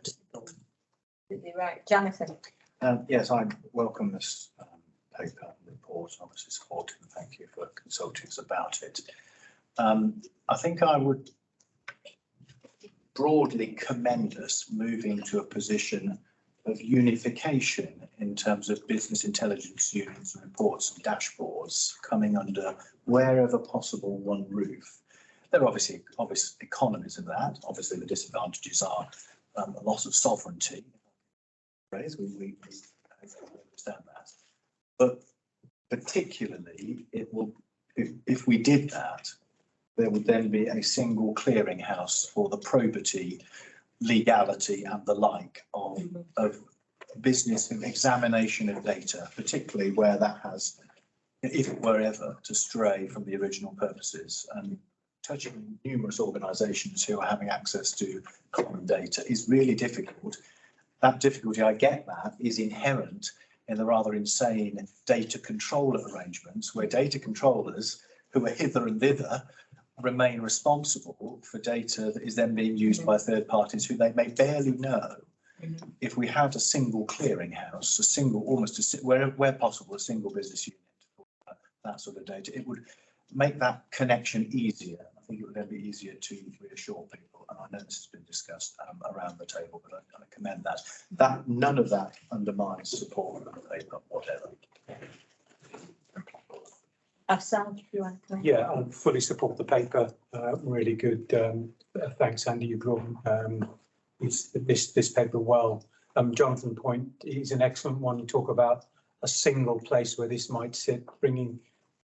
Right, Jonathan. Yes, I welcome this paper report, obviously supported, and thank you for consulting us about it. I think I would broadly commend us moving to a position of unification in terms of business intelligence units, reports and dashboards coming under, wherever possible, one roof. There are obviously obvious economies of that. Obviously, the disadvantages are a loss of sovereignty. We understand that. But particularly, it will, if we did that, there would then be a single clearinghouse for the probity, legality and the like of business examination of data, particularly where that has, if it were ever to stray from the original purposes. And touching numerous organisations who are having access to common data is really difficult. That difficulty, I get that, is inherent in the rather insane data control arrangements where data controllers who are hither and thither remain responsible for data that is then being used by third parties who they may barely know. If we had a single clearinghouse, where possible, a single business unit for that sort of data, it would make that connection easier. I think it would then be easier to reassure people, and I know this has been discussed around the table, but I commend that. None of that undermines support of the paper, whatever. Sam, if you want to. Yeah, I fully support the paper. Really good. Thanks, Andy. You drawn this paper well. Jonathan's point is an excellent one. You talk about a single place where this might sit, bringing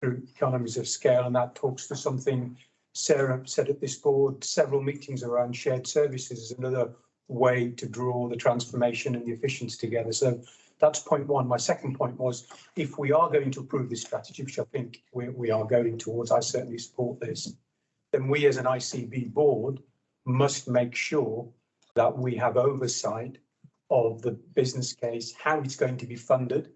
through economies of scale, and that talks to something Sarah said at this board. Several meetings around shared services is another way to draw the transformation and the efficiency together. So that's point one. My second point was, if we are going to approve this strategy, which I think we are going towards, I certainly support this, then we as an ICB board must make sure that we have oversight of the business case, how it's going to be funded.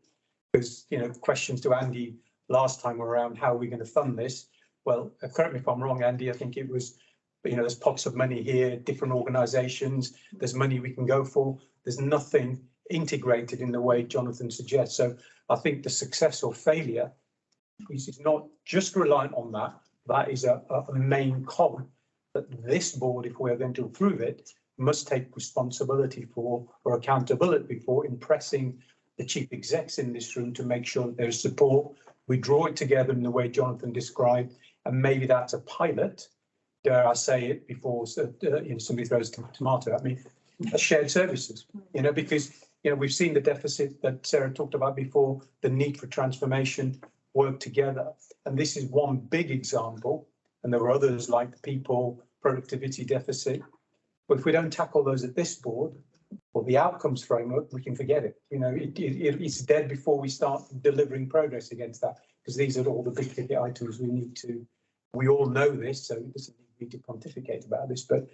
Because, you know, questions to Andy last time were around how are we going to fund this? Well, correct me if I'm wrong, Andy, I think it was, you know, there's pots of money here, different organisations, there's money we can go for. There's nothing integrated in the way Jonathan suggests. So I think the success or failure is not just reliant on that. That is a main cog that this board, if we're going to approve it, must take responsibility for or accountability for, impressing the chief execs in this room to make sure that there's support. We draw it together in the way Jonathan described, and maybe that's a pilot, dare I say it, before you know, somebody throws a tomato at me, shared services, you know, because, you know, we've seen the deficit that Sarah talked about before, the need for transformation, work together. And this is one big example. And there were others like the people productivity deficit. But if we don't tackle those at this board, or the outcomes framework, we can forget it. You know, it's dead before we start delivering progress against that, because these are all the big ticket items we all know this, so it doesn't need to pontificate about this, but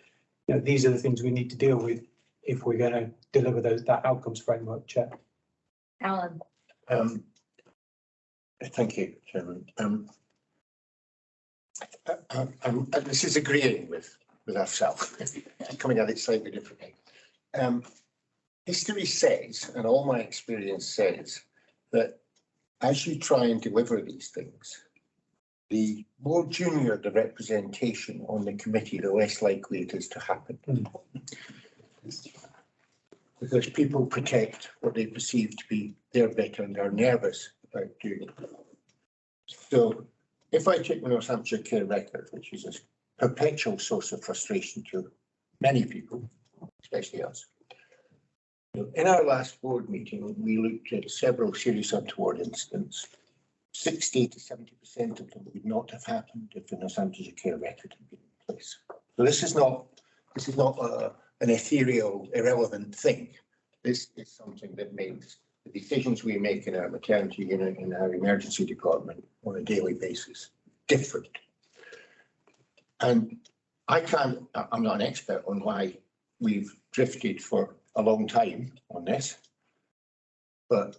you know, these are the things we need to deal with if we're going to deliver that outcomes framework, Chair. Alan. Thank you, Chairman. This is agreeing with ourselves, coming at it slightly differently. History says, and all my experience says, that as you try and deliver these things, the more junior the representation on the committee, the less likely it is to happen. Because people protect what they perceive to be their bit and are nervous about doing it. So if I take the North Hampshire Care Record, which is a perpetual source of frustration to many people, especially us. In our last board meeting, we looked at several serious untoward incidents. 60 to 70% of them would not have happened if the North Hampshire Care Record had been in place. So this is not an ethereal, irrelevant thing. This is something that makes the decisions we make in our maternity unit, in our emergency department on a daily basis different. And I'm not an expert on why we've drifted for a long time on this, but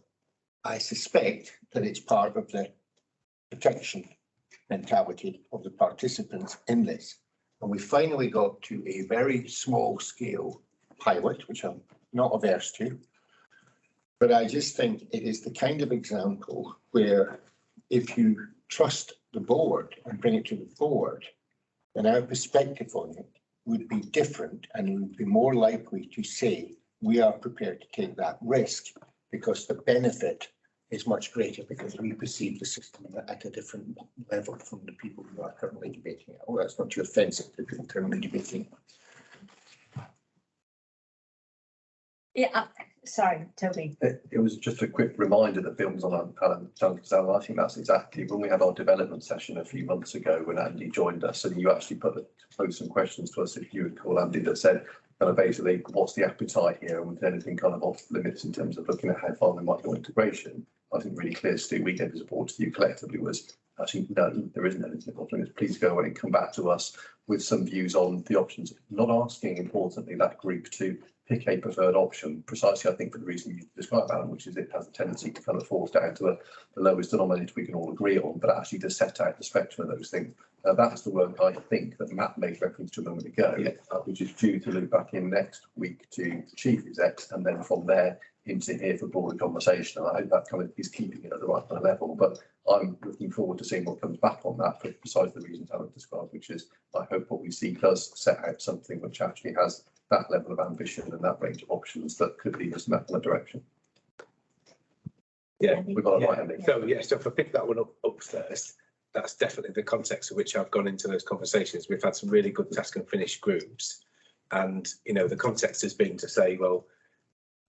I suspect that it's part of the protection mentality of the participants in this. And we finally got to a very small scale pilot, which I'm not averse to, but I just think it is the kind of example where if you trust the board and bring it to the board, then our perspective on it would be different, and we would be more likely to say we are prepared to take that risk because the benefit is much greater, because we perceive the system at a different level from the people who are currently debating it. Oh, that's not too offensive to people currently debating. Yeah, sorry, Toby. It was just a quick reminder that builds on Alan Chandler. I think that's exactly when we had our development session a few months ago when Andy joined us, and you actually posed some questions to us, if you would call, Andy, that said kind of basically what's the appetite here, and was anything kind of off limits in terms of looking at how far we might go integration. I think really clear, Stu, we gave the support to you collectively was actually no, there isn't anything off limits. Please go away and come back to us with some views on the options. Not asking, importantly, that group to pick a preferred option, precisely I think for the reason you described, Alan, which is it has a tendency to kind of force down to the lowest denominator we can all agree on, but actually to set out the spectrum of those things. That's the work I think that Matt made reference to a moment ago, which is due to loop back in next week to chief execs, and then from there into here for broader conversation. I hope that kind of is keeping it at the right kind of level, but I'm looking forward to seeing what comes back on that for precisely the reasons Alan described, which is I hope what we see does set out something which actually has that level of ambition and that range of options that could lead us in that direction. Yeah, we've got a right ending. So yes, if I pick that one up first, that's definitely the context in which I've gone into those conversations. We've had some really good task and finish groups, and you know the context has been to say, well,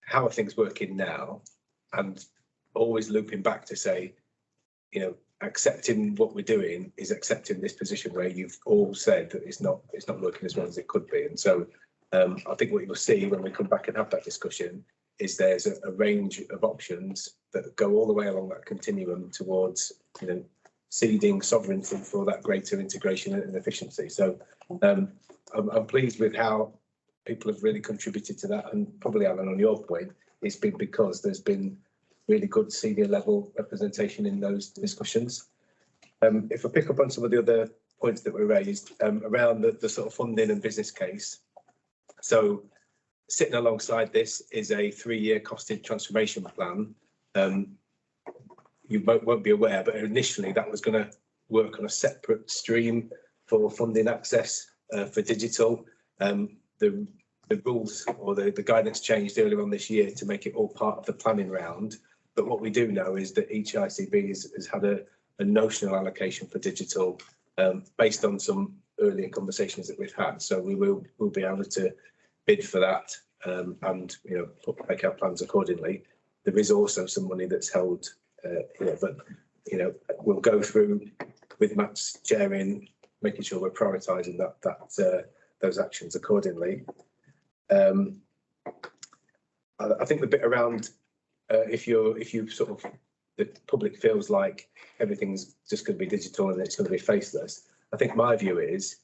how are things working now, and always looping back to say, you know, accepting what we're doing is accepting this position where you've all said that it's not working as well as it could be, and so I think what you'll see when we come back and have that discussion is there's a range of options that go all the way along that continuum towards, you know, seeding sovereignty for that greater integration and efficiency. So I'm pleased with how people have really contributed to that, and probably, Alan, on your point, it's been because there's been really good senior level representation in those discussions. If I pick up on some of the other points that were raised around the sort of funding and business case. So sitting alongside this is a 3-year costed transformation plan. You won't be aware, but initially that was going to work on a separate stream for funding access for digital. The rules or the guidance changed earlier on this year to make it all part of the planning round. But what we do know is that each ICB has had a notional allocation for digital based on some earlier conversations that we've had. So we'll be able to bid for that and, you know, make our plans accordingly. There is also some money that's held here, but, you know, we'll go through with Matt's chairing, making sure we're prioritising those actions accordingly. I think the bit around if you sort of, the public feels like everything's just going to be digital and it's going to be faceless. I think my view is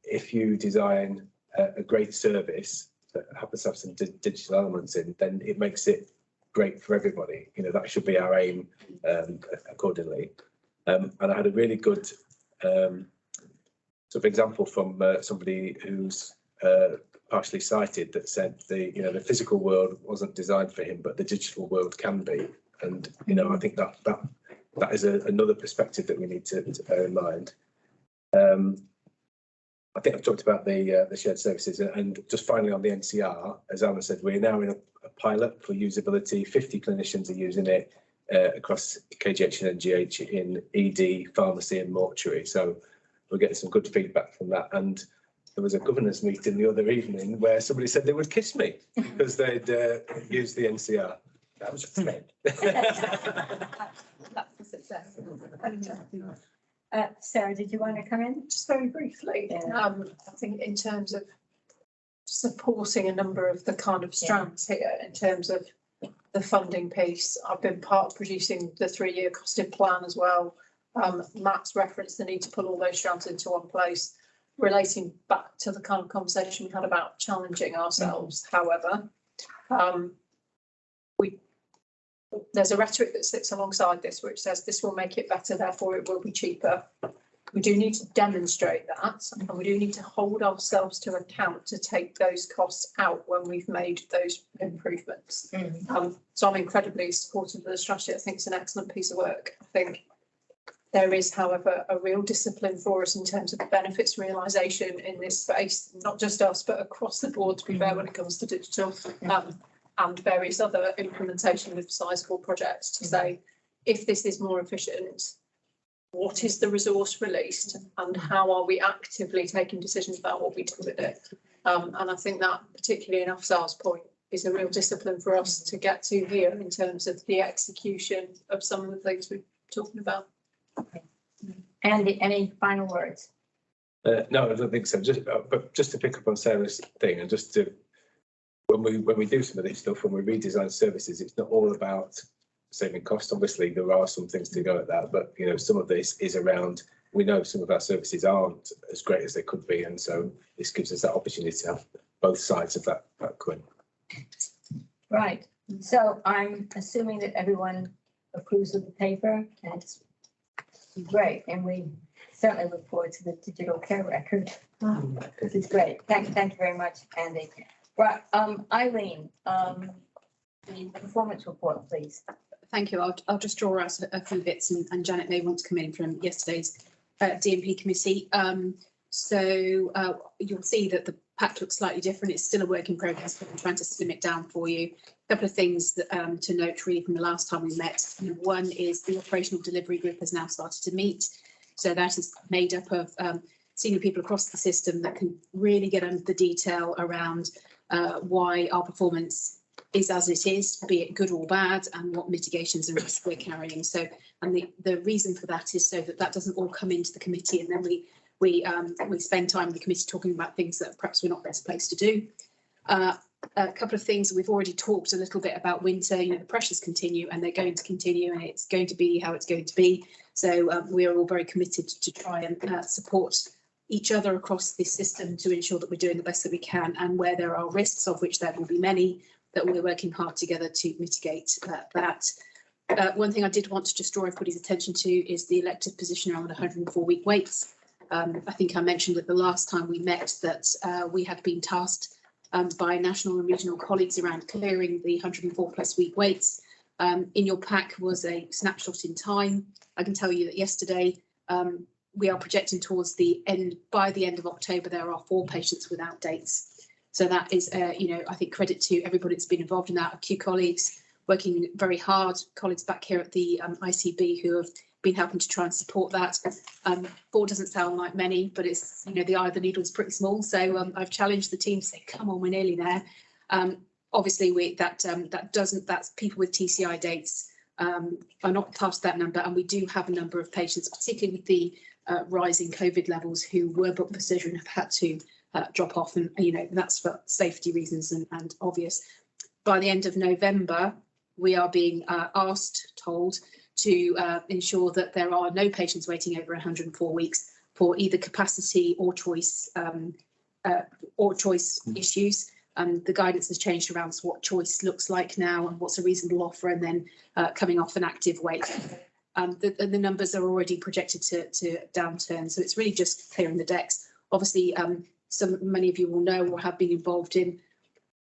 if you design a great service that happens to have some digital elements in, then it makes it great for everybody. You know, that should be our aim accordingly. And I had a really good sort of example from somebody who's partially sighted that said the physical world wasn't designed for him, but the digital world can be. And you know, I think that is another perspective that we need to bear in mind. I think I've talked about the shared services, and just finally on the NCR, as Alan said, we're now in a pilot for usability. 50 clinicians are using it across KGH and NGH in ED, pharmacy and mortuary. So we're getting some good feedback from that. And there was a governance meeting the other evening where somebody said they would kiss me because they'd used the NCR. That was a thread. That's a success. Sarah, did you want to come in? Just very briefly, I think in terms of supporting a number of the kind of strands here, in terms of the funding piece, I've been part of producing the 3-year costed plan as well. Matt's referenced the need to pull all those strands into one place, relating back to the kind of conversation we had about challenging ourselves. However, there's a rhetoric that sits alongside this which says this will make it better, therefore it will be cheaper. We do need to demonstrate that, and we do need to hold ourselves to account to take those costs out when we've made those improvements. So I'm incredibly supportive of the strategy. I think it's an excellent piece of work. I think there is, however, a real discipline for us in terms of the benefits realisation in this space, not just us, but across the board, to be fair, when it comes to digital. And various other implementation with sizable projects to say, if this is more efficient, what is the resource released and how are we actively taking decisions about what we do with it? And I think that, particularly in Afzal's point, is a real discipline for us to get to here in terms of the execution of some of the things we're talking about. Andy, any final words? No, I don't think so. But just to pick up on Sarah's thing, and just to when we do some of this stuff, when we redesign services, it's not all about saving costs. Obviously, there are some things to go at that, but you know, some of this is around. We know some of our services aren't as great as they could be, and so this gives us that opportunity to have both sides of that coin. Right. So I'm assuming that everyone approves of the paper. That's great, and we certainly look forward to the digital care record. This is great. Thank you very much, Andy. Right, Eileen, the performance report, please. Thank you. I'll just draw out a few bits, and Janet may want to come in from yesterday's DMP committee. So you'll see that the pack looks slightly different. It's still a work in progress, but I'm trying to slim it down for you. A couple of things that, to note really from the last time we met. One is the operational delivery group has now started to meet. So that is made up of senior people across the system that can really get under the detail around why our performance is as it is, be it good or bad, and what mitigations and risks we're carrying. So, and the reason for that is so that doesn't all come into the committee, and then we spend time in the committee talking about things that perhaps we're not best placed to do. A couple of things we've already talked a little bit about winter. You know, the pressures continue and they're going to continue, and it's going to be how it's going to be. So we are all very committed to try and support each other across this system to ensure that we're doing the best that we can, and where there are risks, of which there will be many, that we're working hard together to mitigate that. One thing I did want to just draw everybody's attention to is the elective position around 104-week waits. I think I mentioned that the last time we met that we had been tasked by national and regional colleagues around clearing the 104+ week waits. In your pack was a snapshot in time. I can tell you that yesterday we are projecting towards the end, by the end of October, there are 4 patients without dates. So that is, you know, I think credit to everybody that's been involved in that, our Q colleagues working very hard, colleagues back here at the ICB who have been helping to try and support that. 4 doesn't sound like many, but it's, you know, the eye of the needle is pretty small. So I've challenged the team to say, come on, we're nearly there. Obviously, that's people with TCI dates are not past that number, and we do have a number of patients, particularly with the rising COVID levels, who were booked for surgery and have had to drop off, and you know that's for safety reasons and obvious. By the end of November, we are being told to ensure that there are no patients waiting over 104 weeks for either capacity or choice issues. The guidance has changed around what choice looks like now and what's a reasonable offer, and then coming off an active wait. The numbers are already projected to downturn, so it's really just clearing the decks. Obviously, many of you will know or have been involved in.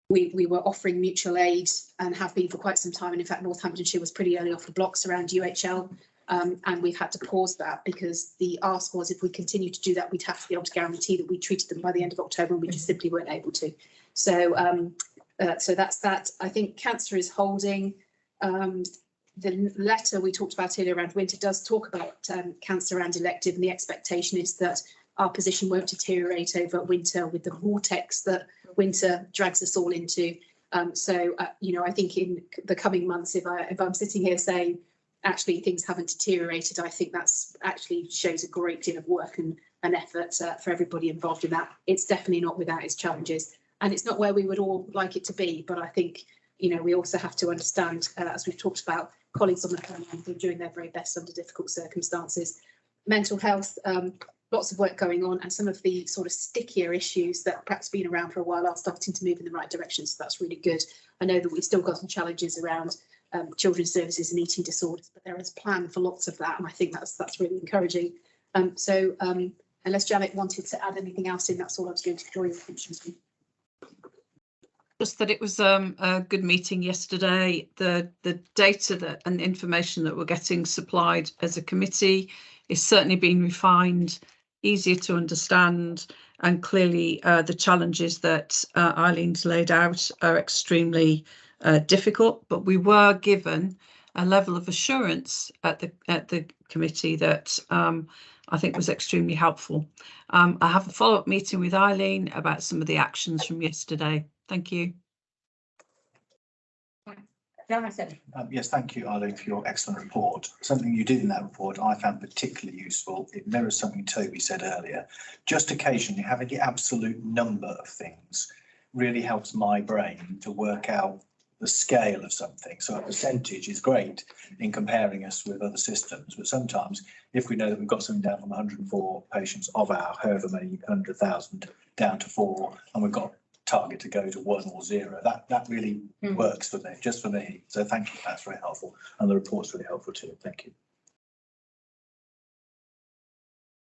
We were offering mutual aid and have been for quite some time, and in fact Northamptonshire was pretty early off the blocks around UHL, and we've had to pause that because the ask was if we continue to do that we'd have to be able to guarantee that we treated them by the end of October, and we just simply weren't able to. So so that's that. I think cancer is holding. The letter we talked about earlier around winter does talk about cancer and elective, and the expectation is that our position won't deteriorate over winter with the vortex that winter drags us all into. You know, I think in the coming months, if I'm sitting here saying actually things haven't deteriorated, I think that's actually shows a great deal of work and effort for everybody involved in that. It's definitely not without its challenges, and it's not where we would all like it to be. But I think, you know, we also have to understand, as we've talked about, colleagues on the front line who are doing their very best under difficult circumstances. Mental health, lots of work going on, and some of the sort of stickier issues that perhaps been around for a while are starting to move in the right direction. So that's really good. I know that we've still got some challenges around children's services and eating disorders, but there is a plan for lots of that, and I think that's really encouraging. Unless Janet wanted to add anything else in, that's all I was going to draw your attention to. Just that it was a good meeting yesterday. The data and the information that we're getting supplied as a committee is certainly being refined, easier to understand, and clearly the challenges that Eileen's laid out are extremely difficult. But we were given a level of assurance at the committee that I think was extremely helpful. I have a follow-up meeting with Eileen about some of the actions from yesterday. Thank you. Jonathan. Yes, thank you, Eileen, for your excellent report. Something you did in that report I found particularly useful. It mirrors something Toby said earlier. Just occasionally having the absolute number of things really helps my brain to work out the scale of something. So a percentage is great in comparing us with other systems, but sometimes if we know that we've got something down from 104 patients of our however many 100,000 down to 4, and we've got target to go to 1 or 0, that really works for me, just for me. So thank you, that's very helpful, and the report's really helpful too. Thank you.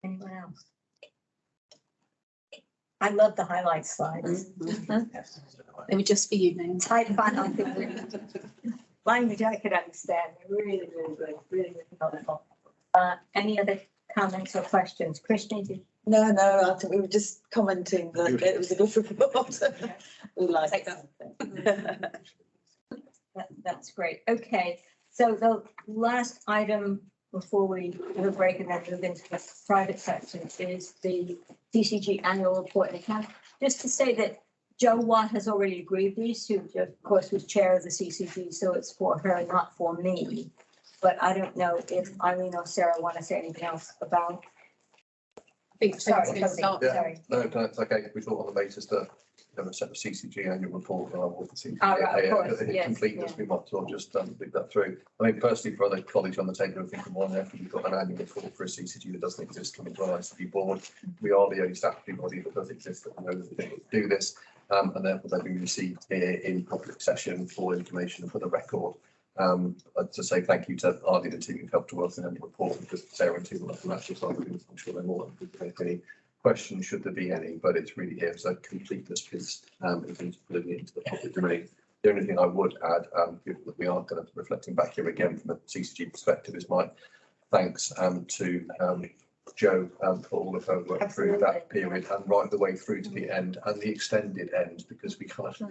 Anyone else? I love the highlight slides. Yes. They were just for you, Naomi. Type font, I think language I could understand. They're really, really good, really, really helpful. Any other comments or questions? Christian, No, I think we were just commenting that it was a good report. We like that. That's great. Okay, so the last item before we have a break and then move into the private section is the DCG annual report and account. Just to say that Joe Watt has already agreed these, who of course was chair of the CCG, so it's for her, not for me. But I don't know if Eileen or Sarah want to say anything else about. I think Sorry, Toby's gonna start. Yeah. sorry. No, it's okay. We thought on the basis that have a set of CCG annual report, and I will see. Oh, right, of course, yes, Completeness, yeah. we might as well just dig that through. I mean, personally, for other colleagues on the table, I think one, if we've got an annual report for a CCG that doesn't exist coming to our ICB board. We are the only statutory body that does exist that knows that they do this, and therefore they've been received here in public session for information and for the record. I'd to say thank you to Ardy and the team who've helped to work on the report, because Sarah and team will have actual side of things. I'm sure they're more than happy to any questions should there be any, but it's really here as a completeness piece in terms of putting it into the public domain. The only thing I would add, given that we are kind of reflecting back here again from a CCG perspective, is my thanks to Jo for all of her work through that period and right the way through to the end and the extended end, because we kind of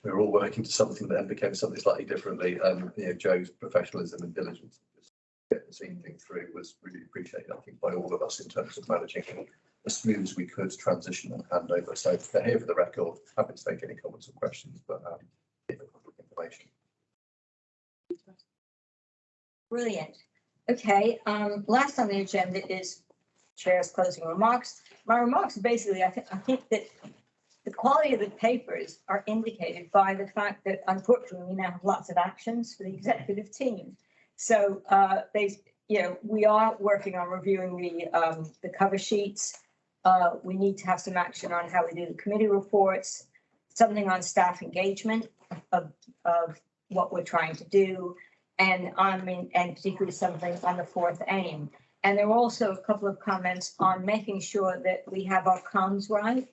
we were all working to something that then became something slightly differently. You know, Jo's professionalism and diligence to get the same thing through was really appreciated, I think, by all of us in terms of managing as smooth as we could transition and hand over. So they're here for the record. Happy to take any comments or questions, but information. Brilliant. Okay, last on the agenda is Chair's closing remarks. My remarks basically, I think that the quality of the papers are indicated by the fact that unfortunately we now have lots of actions for the executive team. So we are working on reviewing the cover sheets. We need to have some action on how we do the committee reports, something on staff engagement of what we're trying to do, and particularly something on the fourth aim. And there are also a couple of comments on making sure that we have our comms right.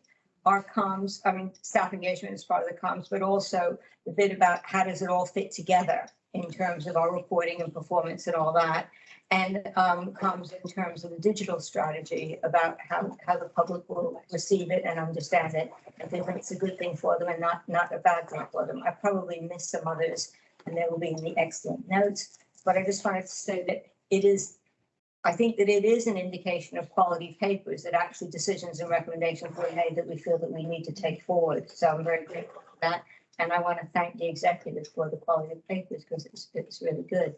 Our comms, staff engagement is part of the comms, but also the bit about how does it all fit together in terms of our reporting and performance and all that. And comms in terms of the digital strategy about how the public will receive it and understand it. And they think it's a good thing for them and not a bad thing for them. I probably missed some others and they will be in the excellent notes. But I just wanted to say that I think that it is an indication of quality papers that actually decisions and recommendations were made that we feel that we need to take forward. So I'm very grateful for that. And I want to thank the executive for the quality of papers because it's really good.